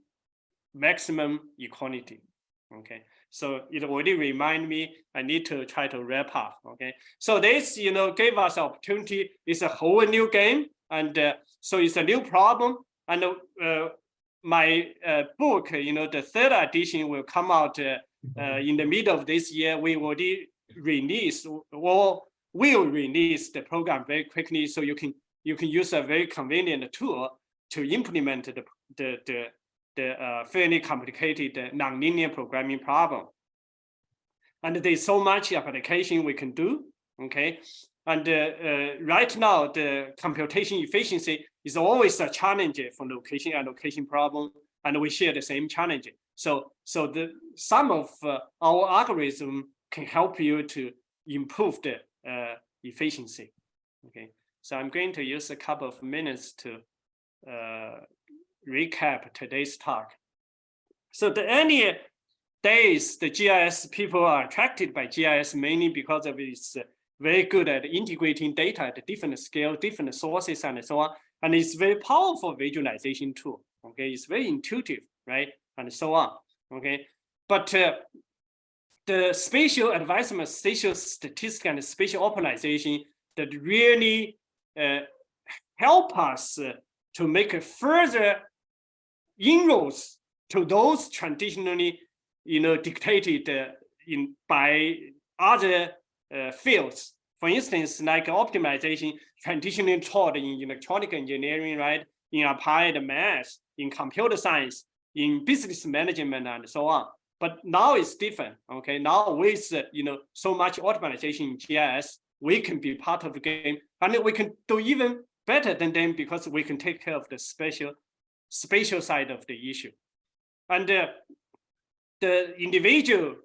maximum equality? Okay, so it already remind me I need to try to wrap up. Okay, so this gave us opportunity. It's a whole new game, and so it's a new problem. And my book, the 3rd edition will come out in the middle of this year. We already release or will release the program very quickly, so you can use a very convenient tool to implement the fairly complicated nonlinear programming problem. And there's so much application we can do. Okay, and right now the computation efficiency is always a challenge for location allocation problem, and we share the same challenge. So some of our algorithm can help you to improve the efficiency. Okay, so I'm going to use a couple of minutes to recap today's talk. So the earlier days, the GIS people are attracted by GIS mainly because of it's very good at integrating data at different scale, different sources, and so on. And it's very powerful visualization tool. Okay, it's very intuitive, right, and so on. Okay, but the spatial advancement, spatial statistics, and spatial optimization that really help us to make a further inroads to those traditionally, dictated by other fields. For instance, like optimization, traditionally taught in electronic engineering, right, in applied math, in computer science, in business management, and so on. But now it's different. Okay, now with so much optimization in GIS, we can be part of the game, and we can do even better than them because we can take care of the spatial side of the issue. And the individual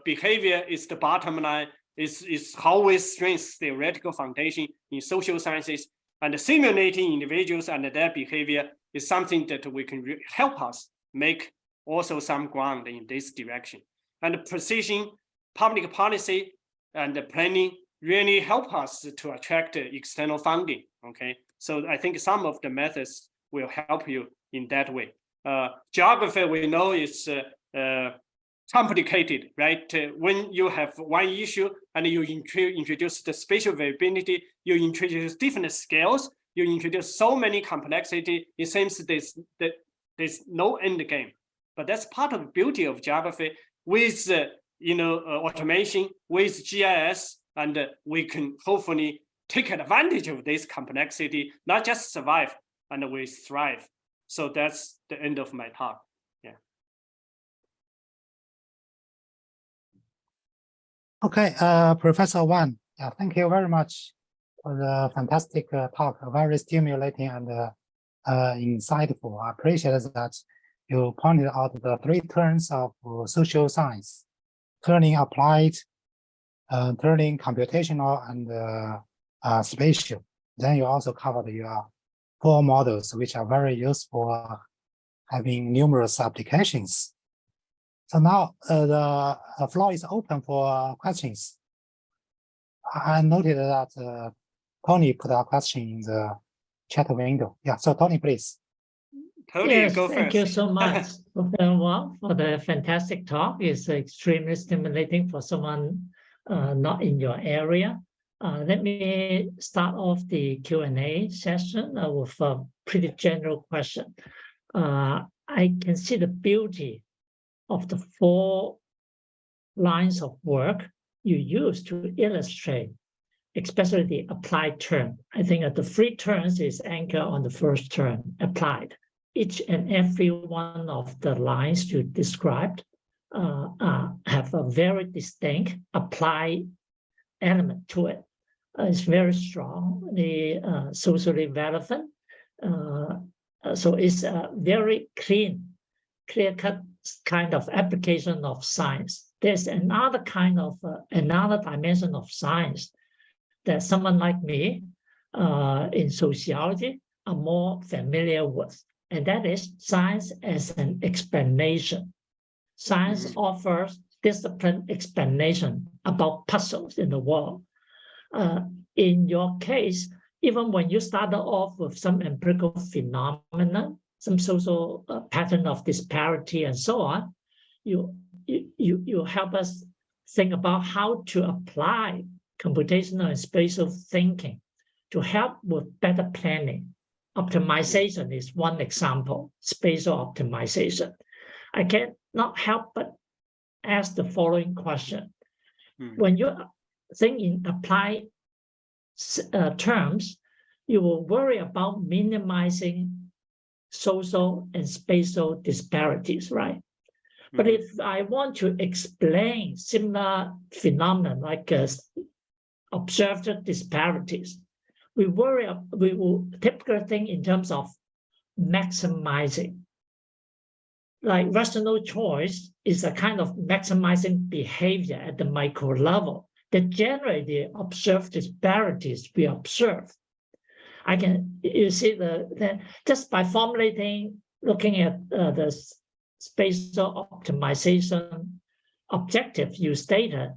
behavior is the bottom line. Is how we strengthen theoretical foundation in social sciences, and simulating individuals and their behavior is something that we can help us make also some ground in this direction. And precision, public policy, and planning really help us to attract external funding. Okay, so I think some of the methods will help you in that way. Geography, we know, is complicated, right? When you have one issue and you introduce the spatial variability, you introduce different scales, you introduce so many complexity, it seems there's no end game. But that's part of the beauty of geography with automation, with GIS, and we can hopefully take advantage of this complexity, not just survive, and we thrive. So that's the end of my talk. Okay, Professor Wan, thank you very much for the fantastic talk, very stimulating and insightful. I appreciate that you pointed out the three terms of social science: turning applied, turning computational, and spatial. Then you also covered your 4 models, which are very useful, having numerous applications. So now the floor is open for questions. I noted that Tony put a question in the chat window. Yeah, so Tony, please. Tony, yes, go thank first. you so much, Professor Wang, for the fantastic talk. It's extremely stimulating for someone not in your area. Let me start off the Q&A session with a pretty general question. I can see the beauty of the 4 lines of work you use to illustrate, especially the applied term. I think the 3 terms is anchored on the first term, applied. Each and every one of the lines you described have a very distinct applied element to it. It's very strong, socially relevant. So it's a very clear-cut kind of application of science. There's another kind of another dimension of science that someone like me in sociology are more familiar with, and that is science as an explanation. Science offers disciplined explanation about puzzles in the world. In your case, even when you started off with some empirical phenomena, some social pattern of disparity and so on, you help us think about how to apply computational and spatial thinking to help with better planning. Optimization is one example, spatial optimization. I cannot help but ask the following question. When you think in applied terms, you will worry about minimizing social and spatial disparities, right? But if I want to explain similar phenomena like observed disparities, we will typically think in terms of maximizing. Like rational choice is a kind of maximizing behavior at the micro level that generate the observed disparities we observe. You see just by formulating, looking at the spatial optimization objective you stated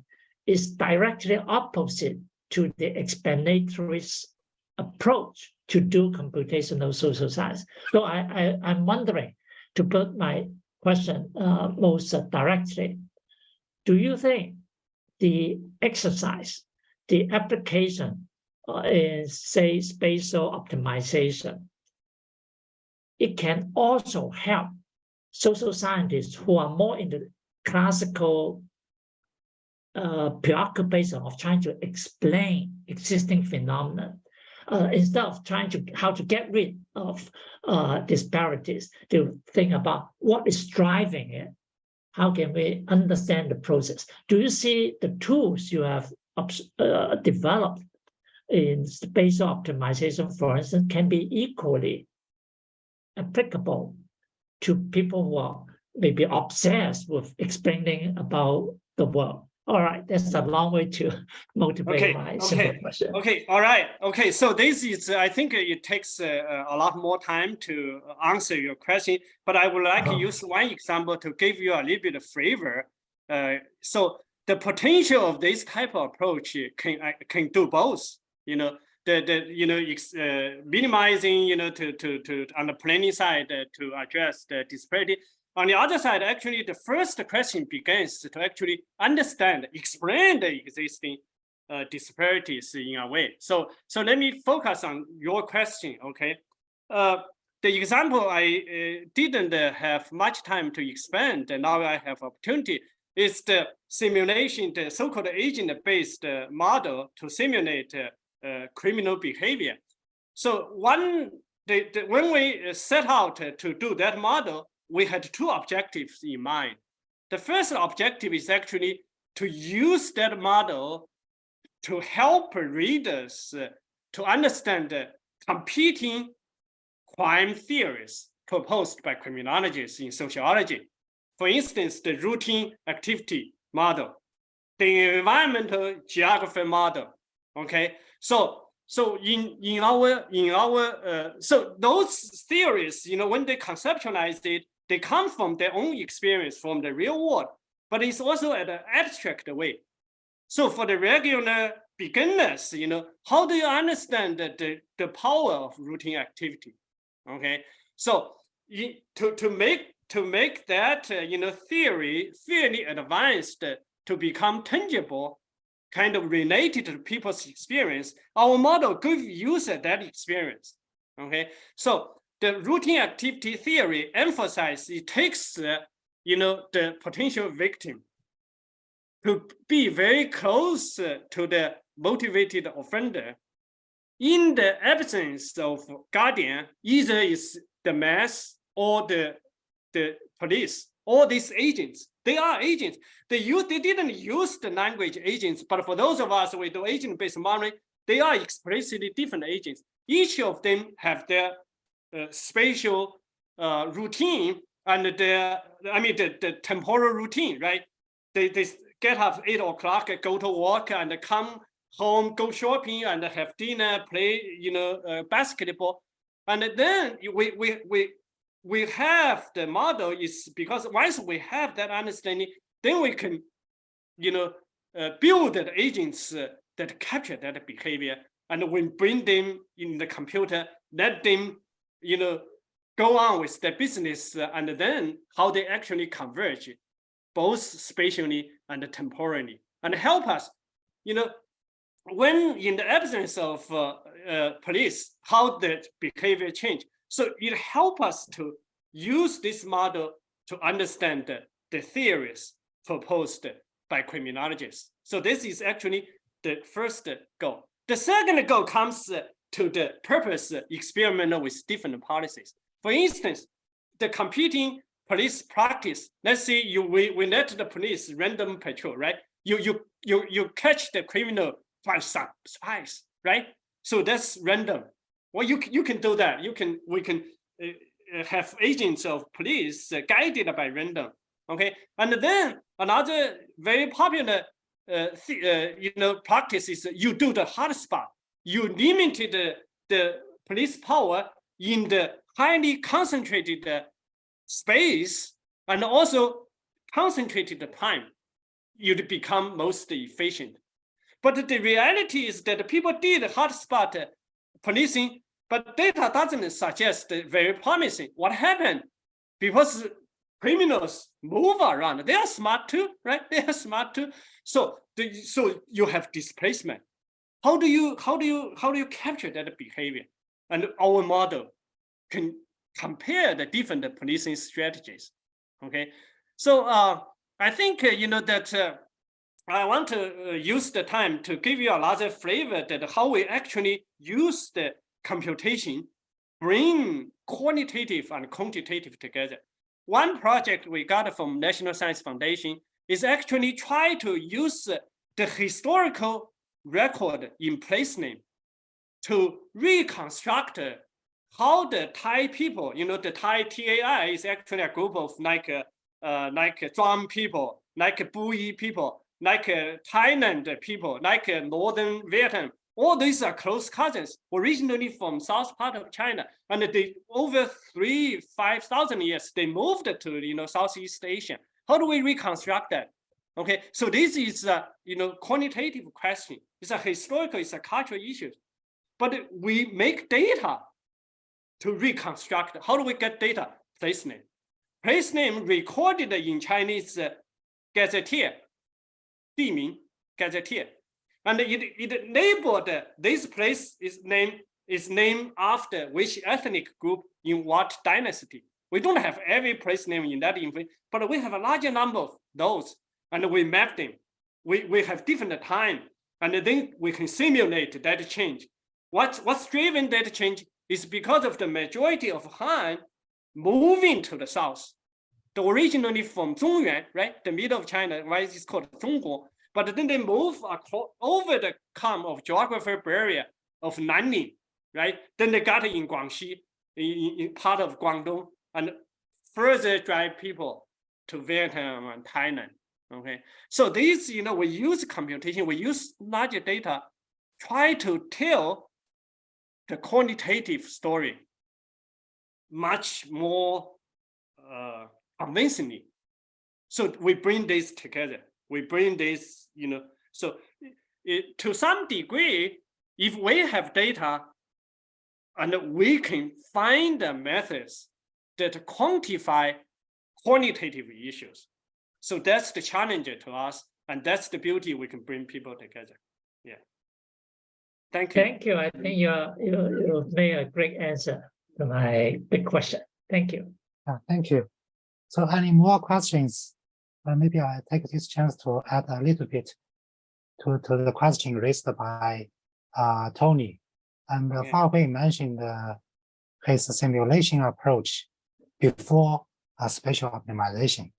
is directly opposite to the explanatory approach to do computational social science. So I'm wondering, to put my question most directly, do you think the exercise, the application in, say, spatial optimization, it can also help social scientists who are more in the classical preoccupation of trying to explain existing phenomena, instead of trying to how to get rid of disparities, to think about what is driving it. How can we understand the process? Do you see the tools you have developed in spatial optimization, for instance, can be equally applicable to people who are maybe obsessed with explaining about the world? All right, that's a long way to motivate my simple question. Okay, all right. Okay, so this is, I think it takes a lot more time to answer your question, but I would like to use one example to give you a little bit of flavor. So the potential of this type of approach can do both. You know, minimizing, you know, to on the planning side to address the disparity. On the other side, actually, the first question begins to actually understand, explain the existing disparities in a way. So let me focus on your question, okay? The example I didn't have much time to expand, and now I have opportunity, is the simulation, the so-called agent-based model to simulate criminal behavior. So when we set out to do that model, we had two objectives in mind. The first objective is actually to use that model to help readers to understand the competing crime theories proposed by criminologists in sociology. For instance, the routine activity model, the environmental geography model. Okay, so in our so those theories, you know, when they conceptualized it, they come from their own experience from the real world, but it's also at an abstract way. So for the regular beginners, you know, how do you understand the power of routine activity? Okay, so to make that you know, theory fairly advanced to become tangible, kind of related to people's experience, our model gives user that experience. Okay, so the routine activity theory emphasizes it takes you know, the potential victim to be very close to the motivated offender. In the absence of guardian, either is the mass or the police. All these agents, they are agents. They didn't use the language agents, but for those of us with the agent-based modeling, they are explicitly different agents. Each of them have their spatial routine and the temporal routine, right? They get up 8 o'clock, go to work, and come home, go shopping, and have dinner, play, you know, basketball, and then we have the model is because once we have that understanding, then we can, you know, build the agents that capture that behavior, and we bring them in the computer, let them, you know, go on with their business, and then how they actually converge, both spatially and temporally, and help us, you know, when in the absence of police, how that behavior change. So it helps us to use this model to understand the theories proposed by criminologists. So this is actually the first goal. The second goal comes to the purpose experiment with different policies. For instance, the competing police practice. Let's say we let the police random patrol, right? You catch the criminal by surprise, right? So that's random. Well, you can do that. We can have agents of police guided by random. Okay, and then another very popular you know, practice is you do the hotspot. You limited the police power in the highly concentrated space and also concentrated the time, you'd become most efficient. But the reality is that people did hotspot policing, but data doesn't suggest very promising. What happened? Because criminals move around. They are smart too, right? They are smart too. So you have displacement. How do you capture that behavior? And our model can compare the different policing strategies. Okay, so I think that I want to use the time to give you another flavor that how we actually use the computation, bring quantitative and quantitative together. One project we got from National Science Foundation is actually try to use the historical record in place name to reconstruct how the Thai people, the Thai TAI is actually a group of like Zhuang people, like Bui people, like Thailand people, like Northern Vietnam. All these are close cousins, originally from south part of China, and they over 5,000 years they moved to Southeast Asia. How do we reconstruct that? Okay, so this is a quantitative question. It's a historical, it's a cultural issue, but we make data to reconstruct. How do we get data? Place name. Place name recorded in Chinese gazetteer, 地名 gazetteer. And it labeled this place is named after which ethnic group in what dynasty. We don't have every place name in that information, but we have a larger number of those, and we map them. We have different time, and then we can simulate that change. What's driven that change is because of the majority of Han moving to the south. The originally from Zhongyuan, right, the middle of China, why it's called Zhongguo. But then they move over the come of geographical barrier of Nanning, right? Then they got in Guangxi, in part of Guangdong, and further drive people to Vietnam and Thailand. Okay, so this, we use computation, we use larger data, try to tell the quantitative story much more convincingly. So we bring this together. We bring this, so to some degree, if we have data and we can find the methods that quantify quantitative issues. So that's the challenge to us, and that's the beauty we can bring people together. Yeah. Thank you. Thank you. I think you made a great answer to my big question. Thank you. Thank you. So any more questions? Maybe I take this chance to add a little bit to the question raised by Tony. And Fahui mentioned his simulation approach before spatial optimization.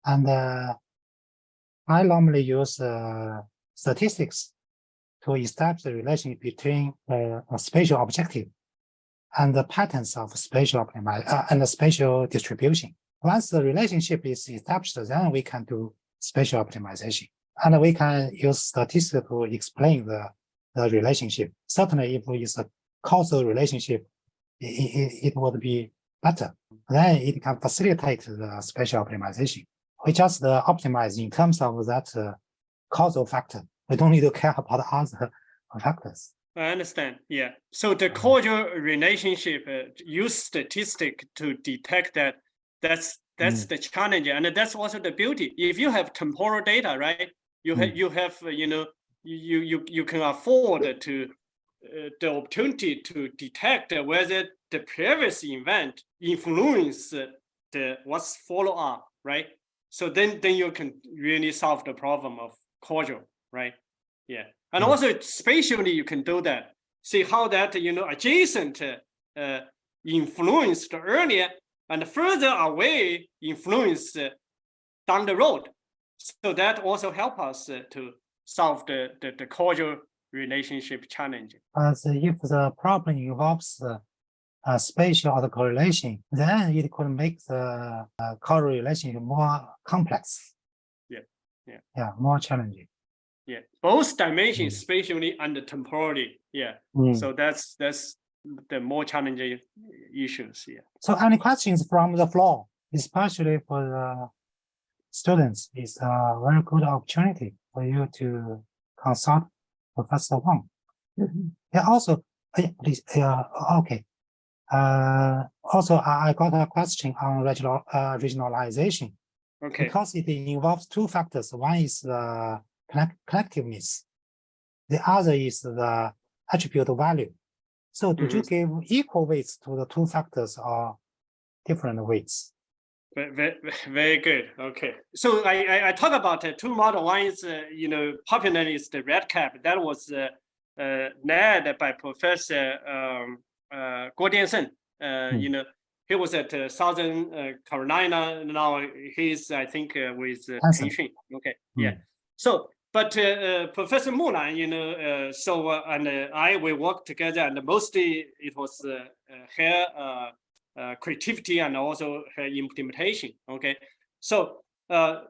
And I normally use statistics to establish the relationship between a spatial objective and the patterns of spatial optimization and the spatial distribution. Once the relationship is established, then we can do spatial optimization. And we can use statistics to explain the relationship. Certainly, if it's a causal relationship, it would be better. Then it can facilitate the spatial optimization. We just optimize in terms of that causal factor. We don't need to care about other factors. I understand. Yeah. So the causal relationship, use statistic to detect that. That's the challenge, and that's also the beauty. If you have temporal data, right? You have you can afford to the opportunity to detect whether the previous event influence the what's follow up, right? So then you can really solve the problem of causal, right? Yeah. And also spatially you can do that. See how that adjacent influenced earlier and further away influence down the road. So that also help us to solve the causal relationship challenge. As if the problem involves spatial autocorrelation, then it could make the causal relationship more complex. Yeah, more challenging. Yeah, both dimensions, spatially and temporally. Yeah, so that's the more challenging issues. Yeah. So any questions from the floor? especially for the students, it's a very good opportunity for you to consult Professor Wang. Yeah, also, please, okay. Also, I got a question on regionalization. Okay. Because it involves two factors. One is the collectiveness. The other is the attribute value. So do you give equal weights to the two factors or different weights? Very good. Okay. So I talk about two models. One is, popular is the red cap. That was led by Professor Guo Diansheng. He was at Southern Carolina. Now he's, I think, with Pension. Okay, yeah. So, but Professor Mulan, and I, we worked together, and mostly it was her creativity and also her implementation. Okay, so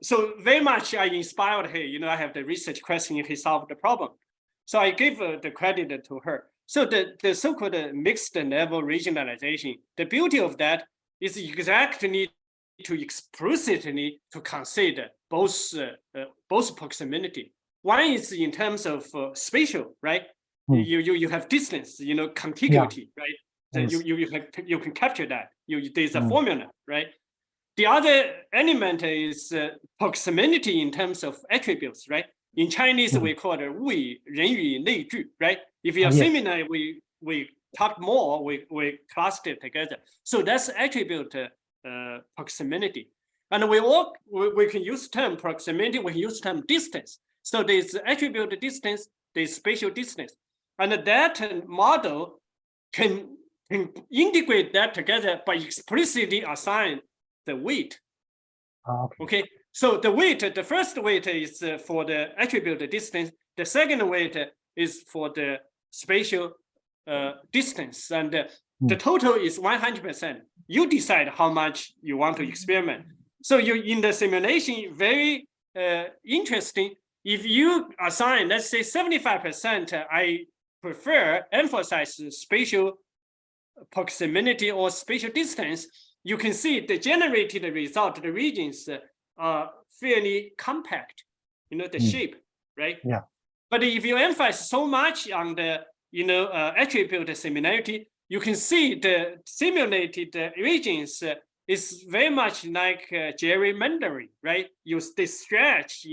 so very much I inspired her. I have the research question. He solved the problem, so I gave the credit to her. So the so-called mixed level regionalization, the beauty of that is exactly to explicitly to consider both proximity. One is in terms of spatial, right? You have distance, contiguity, right? So you can capture that. There's a formula, right? The other element is proximity in terms of attributes, right? In Chinese, we call it 物以人与类聚, right? If you are seminar, we talk more, we cluster it together. So that's attribute proximity. And we can use term proximity, we can use term distance. So there's attribute distance, there's spatial distance. And that model can integrate that together by explicitly assign the weight. Okay. So the weight, the first weight is for the attribute distance. The second weight is for the spatial distance. And the total is 100%. You decide how much you want to experiment. So you in the simulation, very interesting. If you assign, let's say 75%, I prefer emphasize spatial proximity or spatial distance. You can see the generated result, the regions are fairly compact, the shape, right? Yeah. But if you emphasize so much on the, attribute similarity, you can see the simulated regions is very much like gerrymandering, right? They stretch,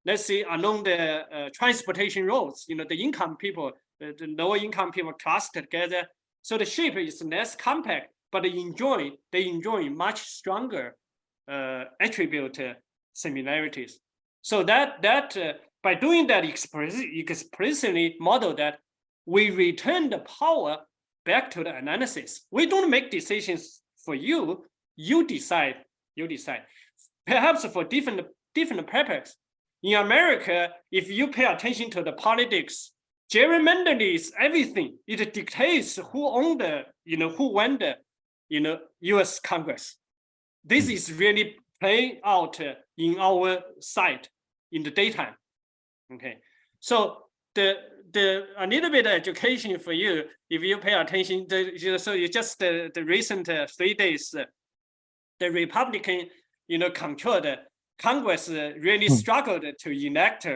let's say along the transportation roads, the income people, the lower income people cluster together. So the shape is less compact, but they enjoy much stronger attribute similarities. So that by doing that explicitly model that, we return the power back to the analysis. We don't make decisions for you. You decide. Perhaps for different purpose. In America, if you pay attention to the politics, gerrymandering is everything. It dictates who owned the, who won the, U.S. Congress. This is really playing out in our side in the daytime. Okay, so a little bit of education for you if you pay attention. So you just the recent 3 days, the Republican, controlled Congress really struggled to elect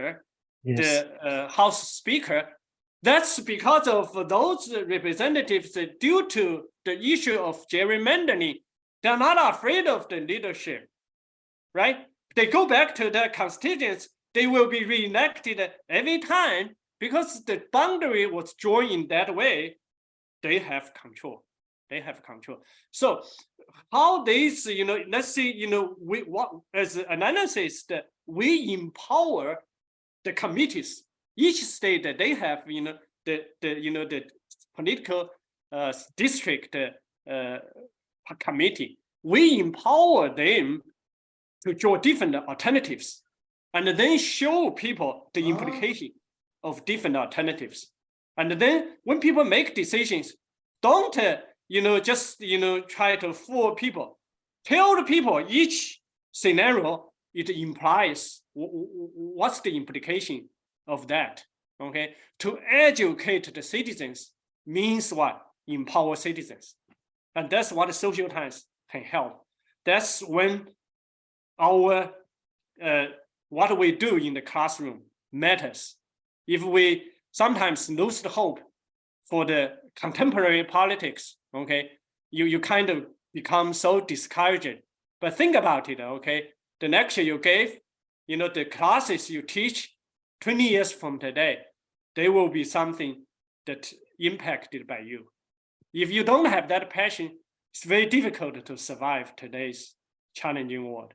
the House Speaker. That's because of those representatives, due to the issue of gerrymandering, they're not afraid of the leadership, right? They go back to their constituents, they will be re-elected every time because the boundary was drawn in that way. They have control. So how this, let's see, as an analysis, that we empower the committees. Each state that they have, the political district committee. We empower them to draw different alternatives, and then show people the implication of different alternatives. And then when people make decisions, don't just try to fool people. Tell the people each scenario it implies what's the implication of that. Okay, to educate the citizens means what? Empower citizens, and that's what social science can help. that's when our what we do in the classroom matters. If we sometimes lose the hope for the contemporary politics, okay, you kind of become so discouraged. But think about it, okay, the lecture you gave, the classes you teach 20 years from today, they will be something that impacted by you. If you don't have that passion, it's very difficult to survive today's challenging world.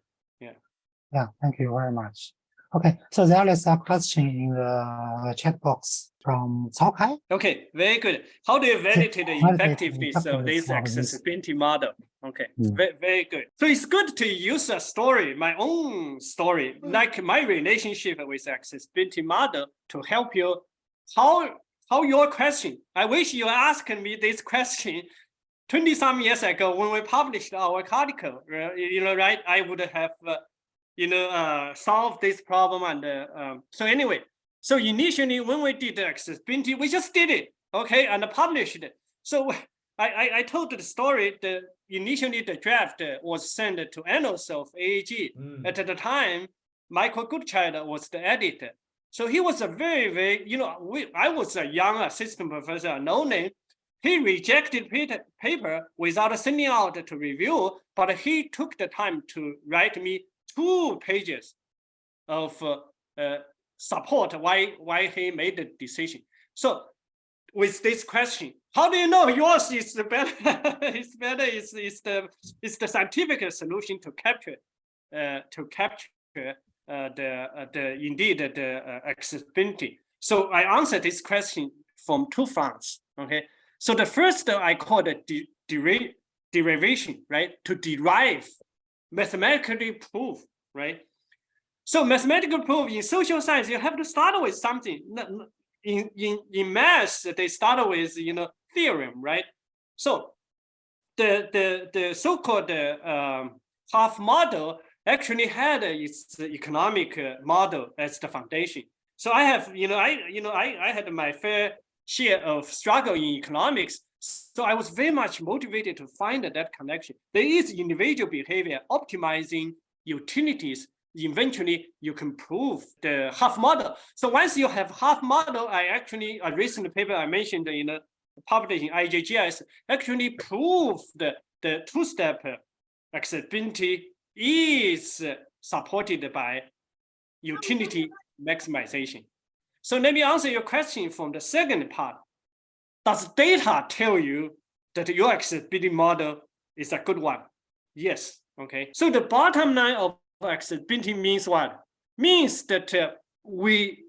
Yeah, thank you very much. Okay, so there is a question in the chat box from Cao Kai. Okay, very good. How do you validate the effectiveness of this accessibility model? Okay, very good. So it's good to use a story, my own story, like my relationship with accessibility model to help you. How your question? I wish you asked me this question 20-some years ago when we published our article. Right? I would have solved this problem. And so anyway, so initially when we did the accessibility, we just did it, okay, and published it. So I told the story. Initially the draft was sent to Annals of AAG. At the time, Michael Goodchild was the editor. So he was a very, very, I was a young assistant professor, no name. He rejected paper without sending out to review, but he took the time to write me 2 pages of support why he made the decision. So with this question, how do you know yours is the better? It's better. It's the scientific solution to capture the accessibility. So I answered this question from 2 fronts. Okay. So the first I call it derivation, right? To derive, mathematically prove, right? So mathematical proof in social science, you have to start with something. In math, they start with theorem, right? So the so-called half model actually had its economic model as the foundation. So I have I had my fair share of struggle in economics. So I was very much motivated to find that connection. There is individual behavior optimizing utilities. Eventually, you can prove the half model. So once you have half model, a recent paper I mentioned published in IJGS actually proved the 2-step accessibility is supported by utility maximization. So let me answer your question from the second part. Does data tell you that your accessibility model is a good one? Yes. Okay. So the bottom line of accessibility means what? Means that we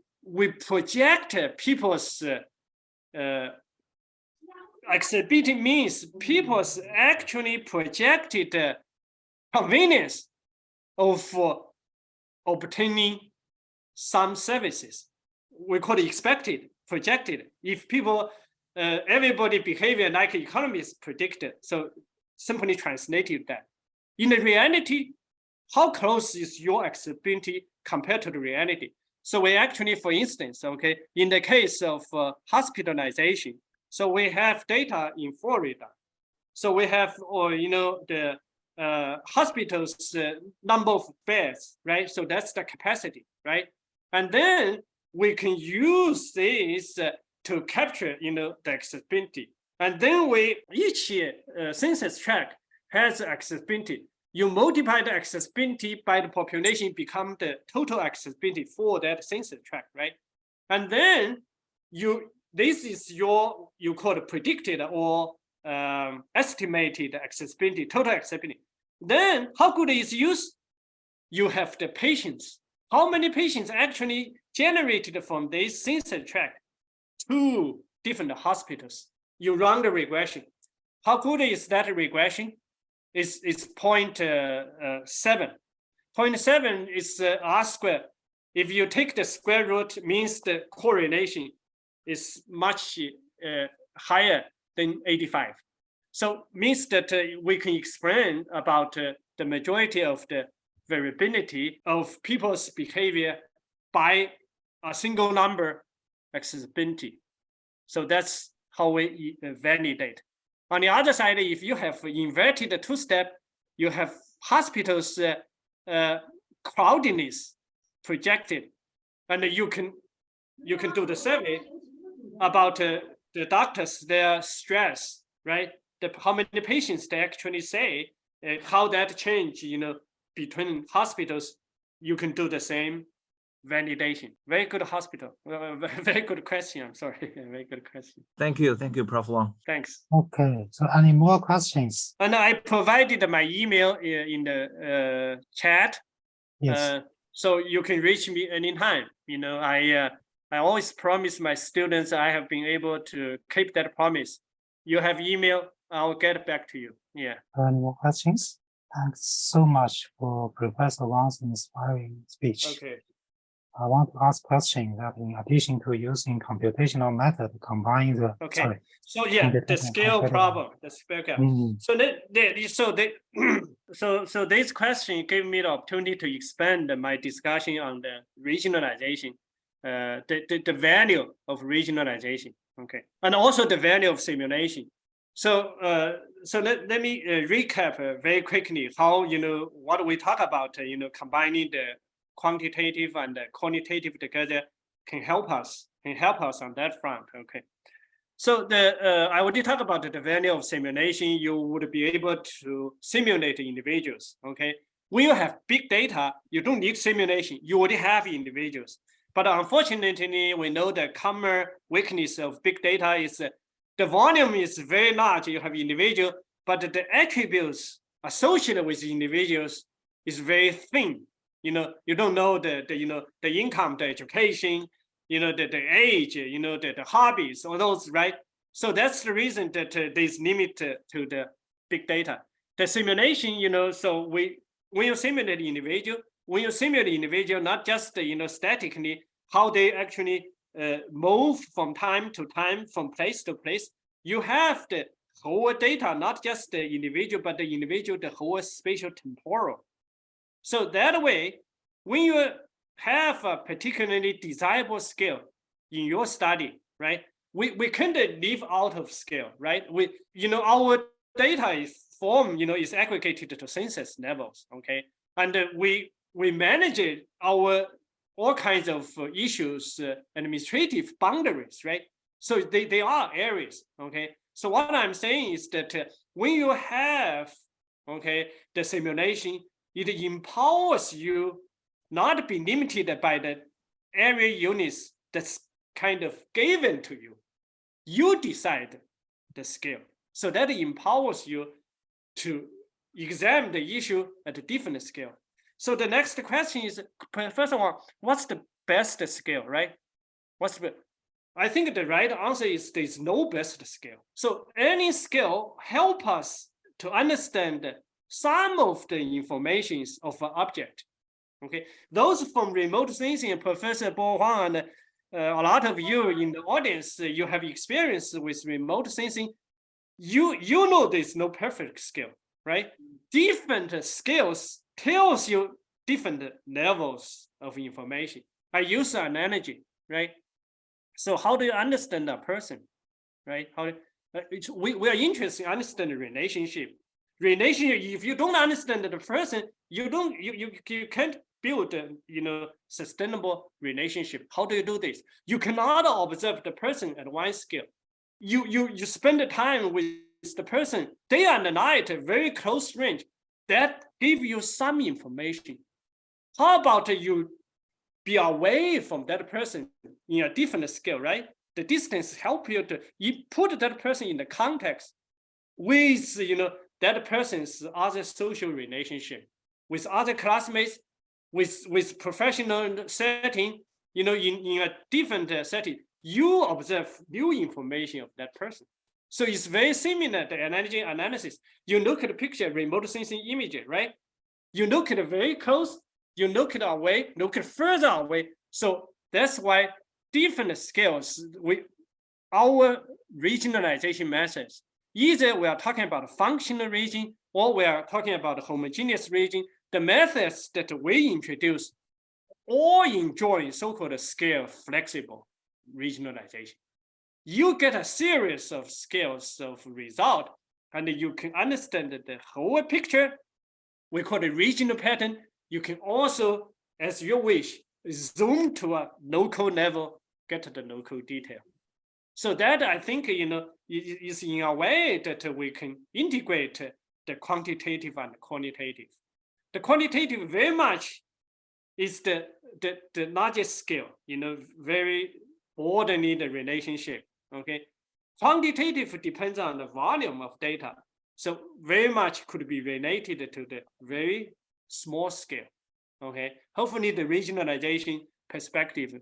project people's accessibility means people's actually projected convenience of obtaining some services. We call it expected, projected. If people, everybody behavior like economists predicted, so simply translated that. In the reality, how close is your accessibility compared to the reality? So we actually, for instance, okay, in the case of hospitalization, so we have data in Florida. So we have, the hospitals number of beds, right? So that's the capacity, right? And then we can use this to capture, the accessibility. And then each census tract has accessibility. You multiply the accessibility by the population, become the total accessibility for that census tract, right? And then this is you call it predicted or estimated accessibility, total accessibility. Then how good is use? You have the patients. How many patients actually generated from this census tract to different hospitals? You run the regression. How good is that regression? It's 0.7. 0.7 is R squared. If you take the square root, means the correlation is much higher than 85. So means that we can explain about the majority of the variability of people's behavior by a single number accessibility. So that's how we validate. On the other side, if you have inverted 2-step, you have hospitals crowdedness projected, and you can do the survey about the doctors, their stress, right? How many patients they actually say, how that change, between hospitals. You can do the same validation. Very good hospital. Very good question. I'm sorry. Very good question. Thank you, Prof. Wang. Thanks. Okay, so any more questions? And I provided my email in the chat. Yes. So you can reach me anytime. I always promise my students I have been able to keep that promise. You have email, I'll get back to you. Yeah. Any more questions? Thanks so much for Professor Wang's inspiring speech. Okay. I want to ask a question that in addition to using computational method, combine the Okay. So yeah, the scale problem, the scale gap. So this question gave me the opportunity to expand my discussion on the regionalization, the value of regionalization. Okay, and also the value of simulation. So let me recap very quickly how what we talk about. Combining the quantitative and the qualitative together can help us on that front. Okay. So I already talked about the value of simulation. You would be able to simulate individuals. Okay. When you have big data, you don't need simulation. You already have individuals. But unfortunately, we know the common weakness of big data is the volume is very large. You have individual, but the attributes associated with individuals is very thin. You don't know the income, the education, the age, the hobbies, all those, right? So that's the reason that there's limit to the big data. The simulation, so when you simulate individual, not just statically how they actually move from time to time, from place to place. You have the whole data, not just the individual, but the individual, the whole spatial temporal. So that way, when you have a particularly desirable scale in your study, right? We can't leave out of scale, right? Our data is formed, is aggregated to census levels, okay? And we manage our all kinds of issues, administrative boundaries, right? So they are areas, okay? So what I'm saying is that when you have, okay, the simulation, it empowers you not be limited by the area units that's kind of given to you. You decide the scale. So that empowers you to examine the issue at a different scale. So the next question is, first of all, what's the best scale, right? I think the right answer is there's no best scale. So any scale help us to understand some of the informations of an object. Okay, those from remote sensing, Professor Bo Huang, and a lot of you in the audience, you have experience with remote sensing. You know there's no perfect scale, right? Different scales tells you different levels of information. I use an analogy, right? So how do you understand a person, right? We are interested in understanding the relationship. If you don't understand the person, you can't build sustainable relationship. How do you do this? You cannot observe the person at one scale. You spend the time with the person day and night, a very close range. That give you some information. How about you be away from that person in a different scale, right? The distance help you to put that person in the context with that person's other social relationship, with other classmates, with professional setting, in a different setting, you observe new information of that person. So it's very similar to energy analysis. You look at the picture, remote sensing image, right? You look at it very close, you look at away, look at further away. So that's why different scales, our regionalization methods, either we are talking about a functional region or we are talking about a homogeneous region, the methods that we introduce all enjoy so-called scale flexible regionalization. You get a series of scales of result, and you can understand the whole picture we call it regional pattern. You can also, as you wish, zoom to a local level, get to the local detail. So that I think, is in a way that we can integrate the quantitative and qualitative. The quantitative very much is the largest scale, very ordinary the relationship, okay? Quantitative depends on the volume of data. So very much could be related to the very small scale, okay? Hopefully the regionalization perspective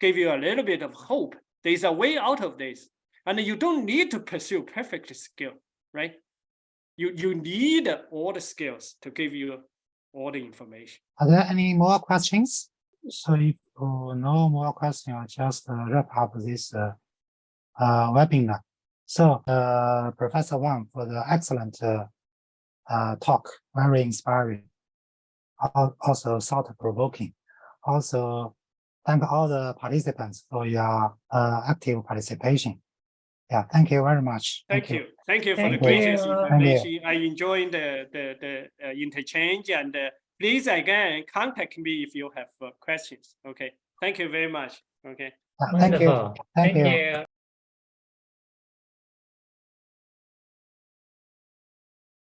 give you a little bit of hope. There's a way out of this. And you don't need to pursue perfect scale, right? You need all the skills to give you all the information. Are there any more questions? So if no more questions, I'll just wrap up this webinar. So Professor Wang for the excellent talk, very inspiring, also thought-provoking. Also, thank all the participants for your active participation. Yeah, thank you very much. Thank you. Thank you for the Thank gracious you. information. I enjoyed the interchange, and please again contact me if you have questions. Okay. Thank you very much. Okay. Thank you. Wonderful. Thank you. you.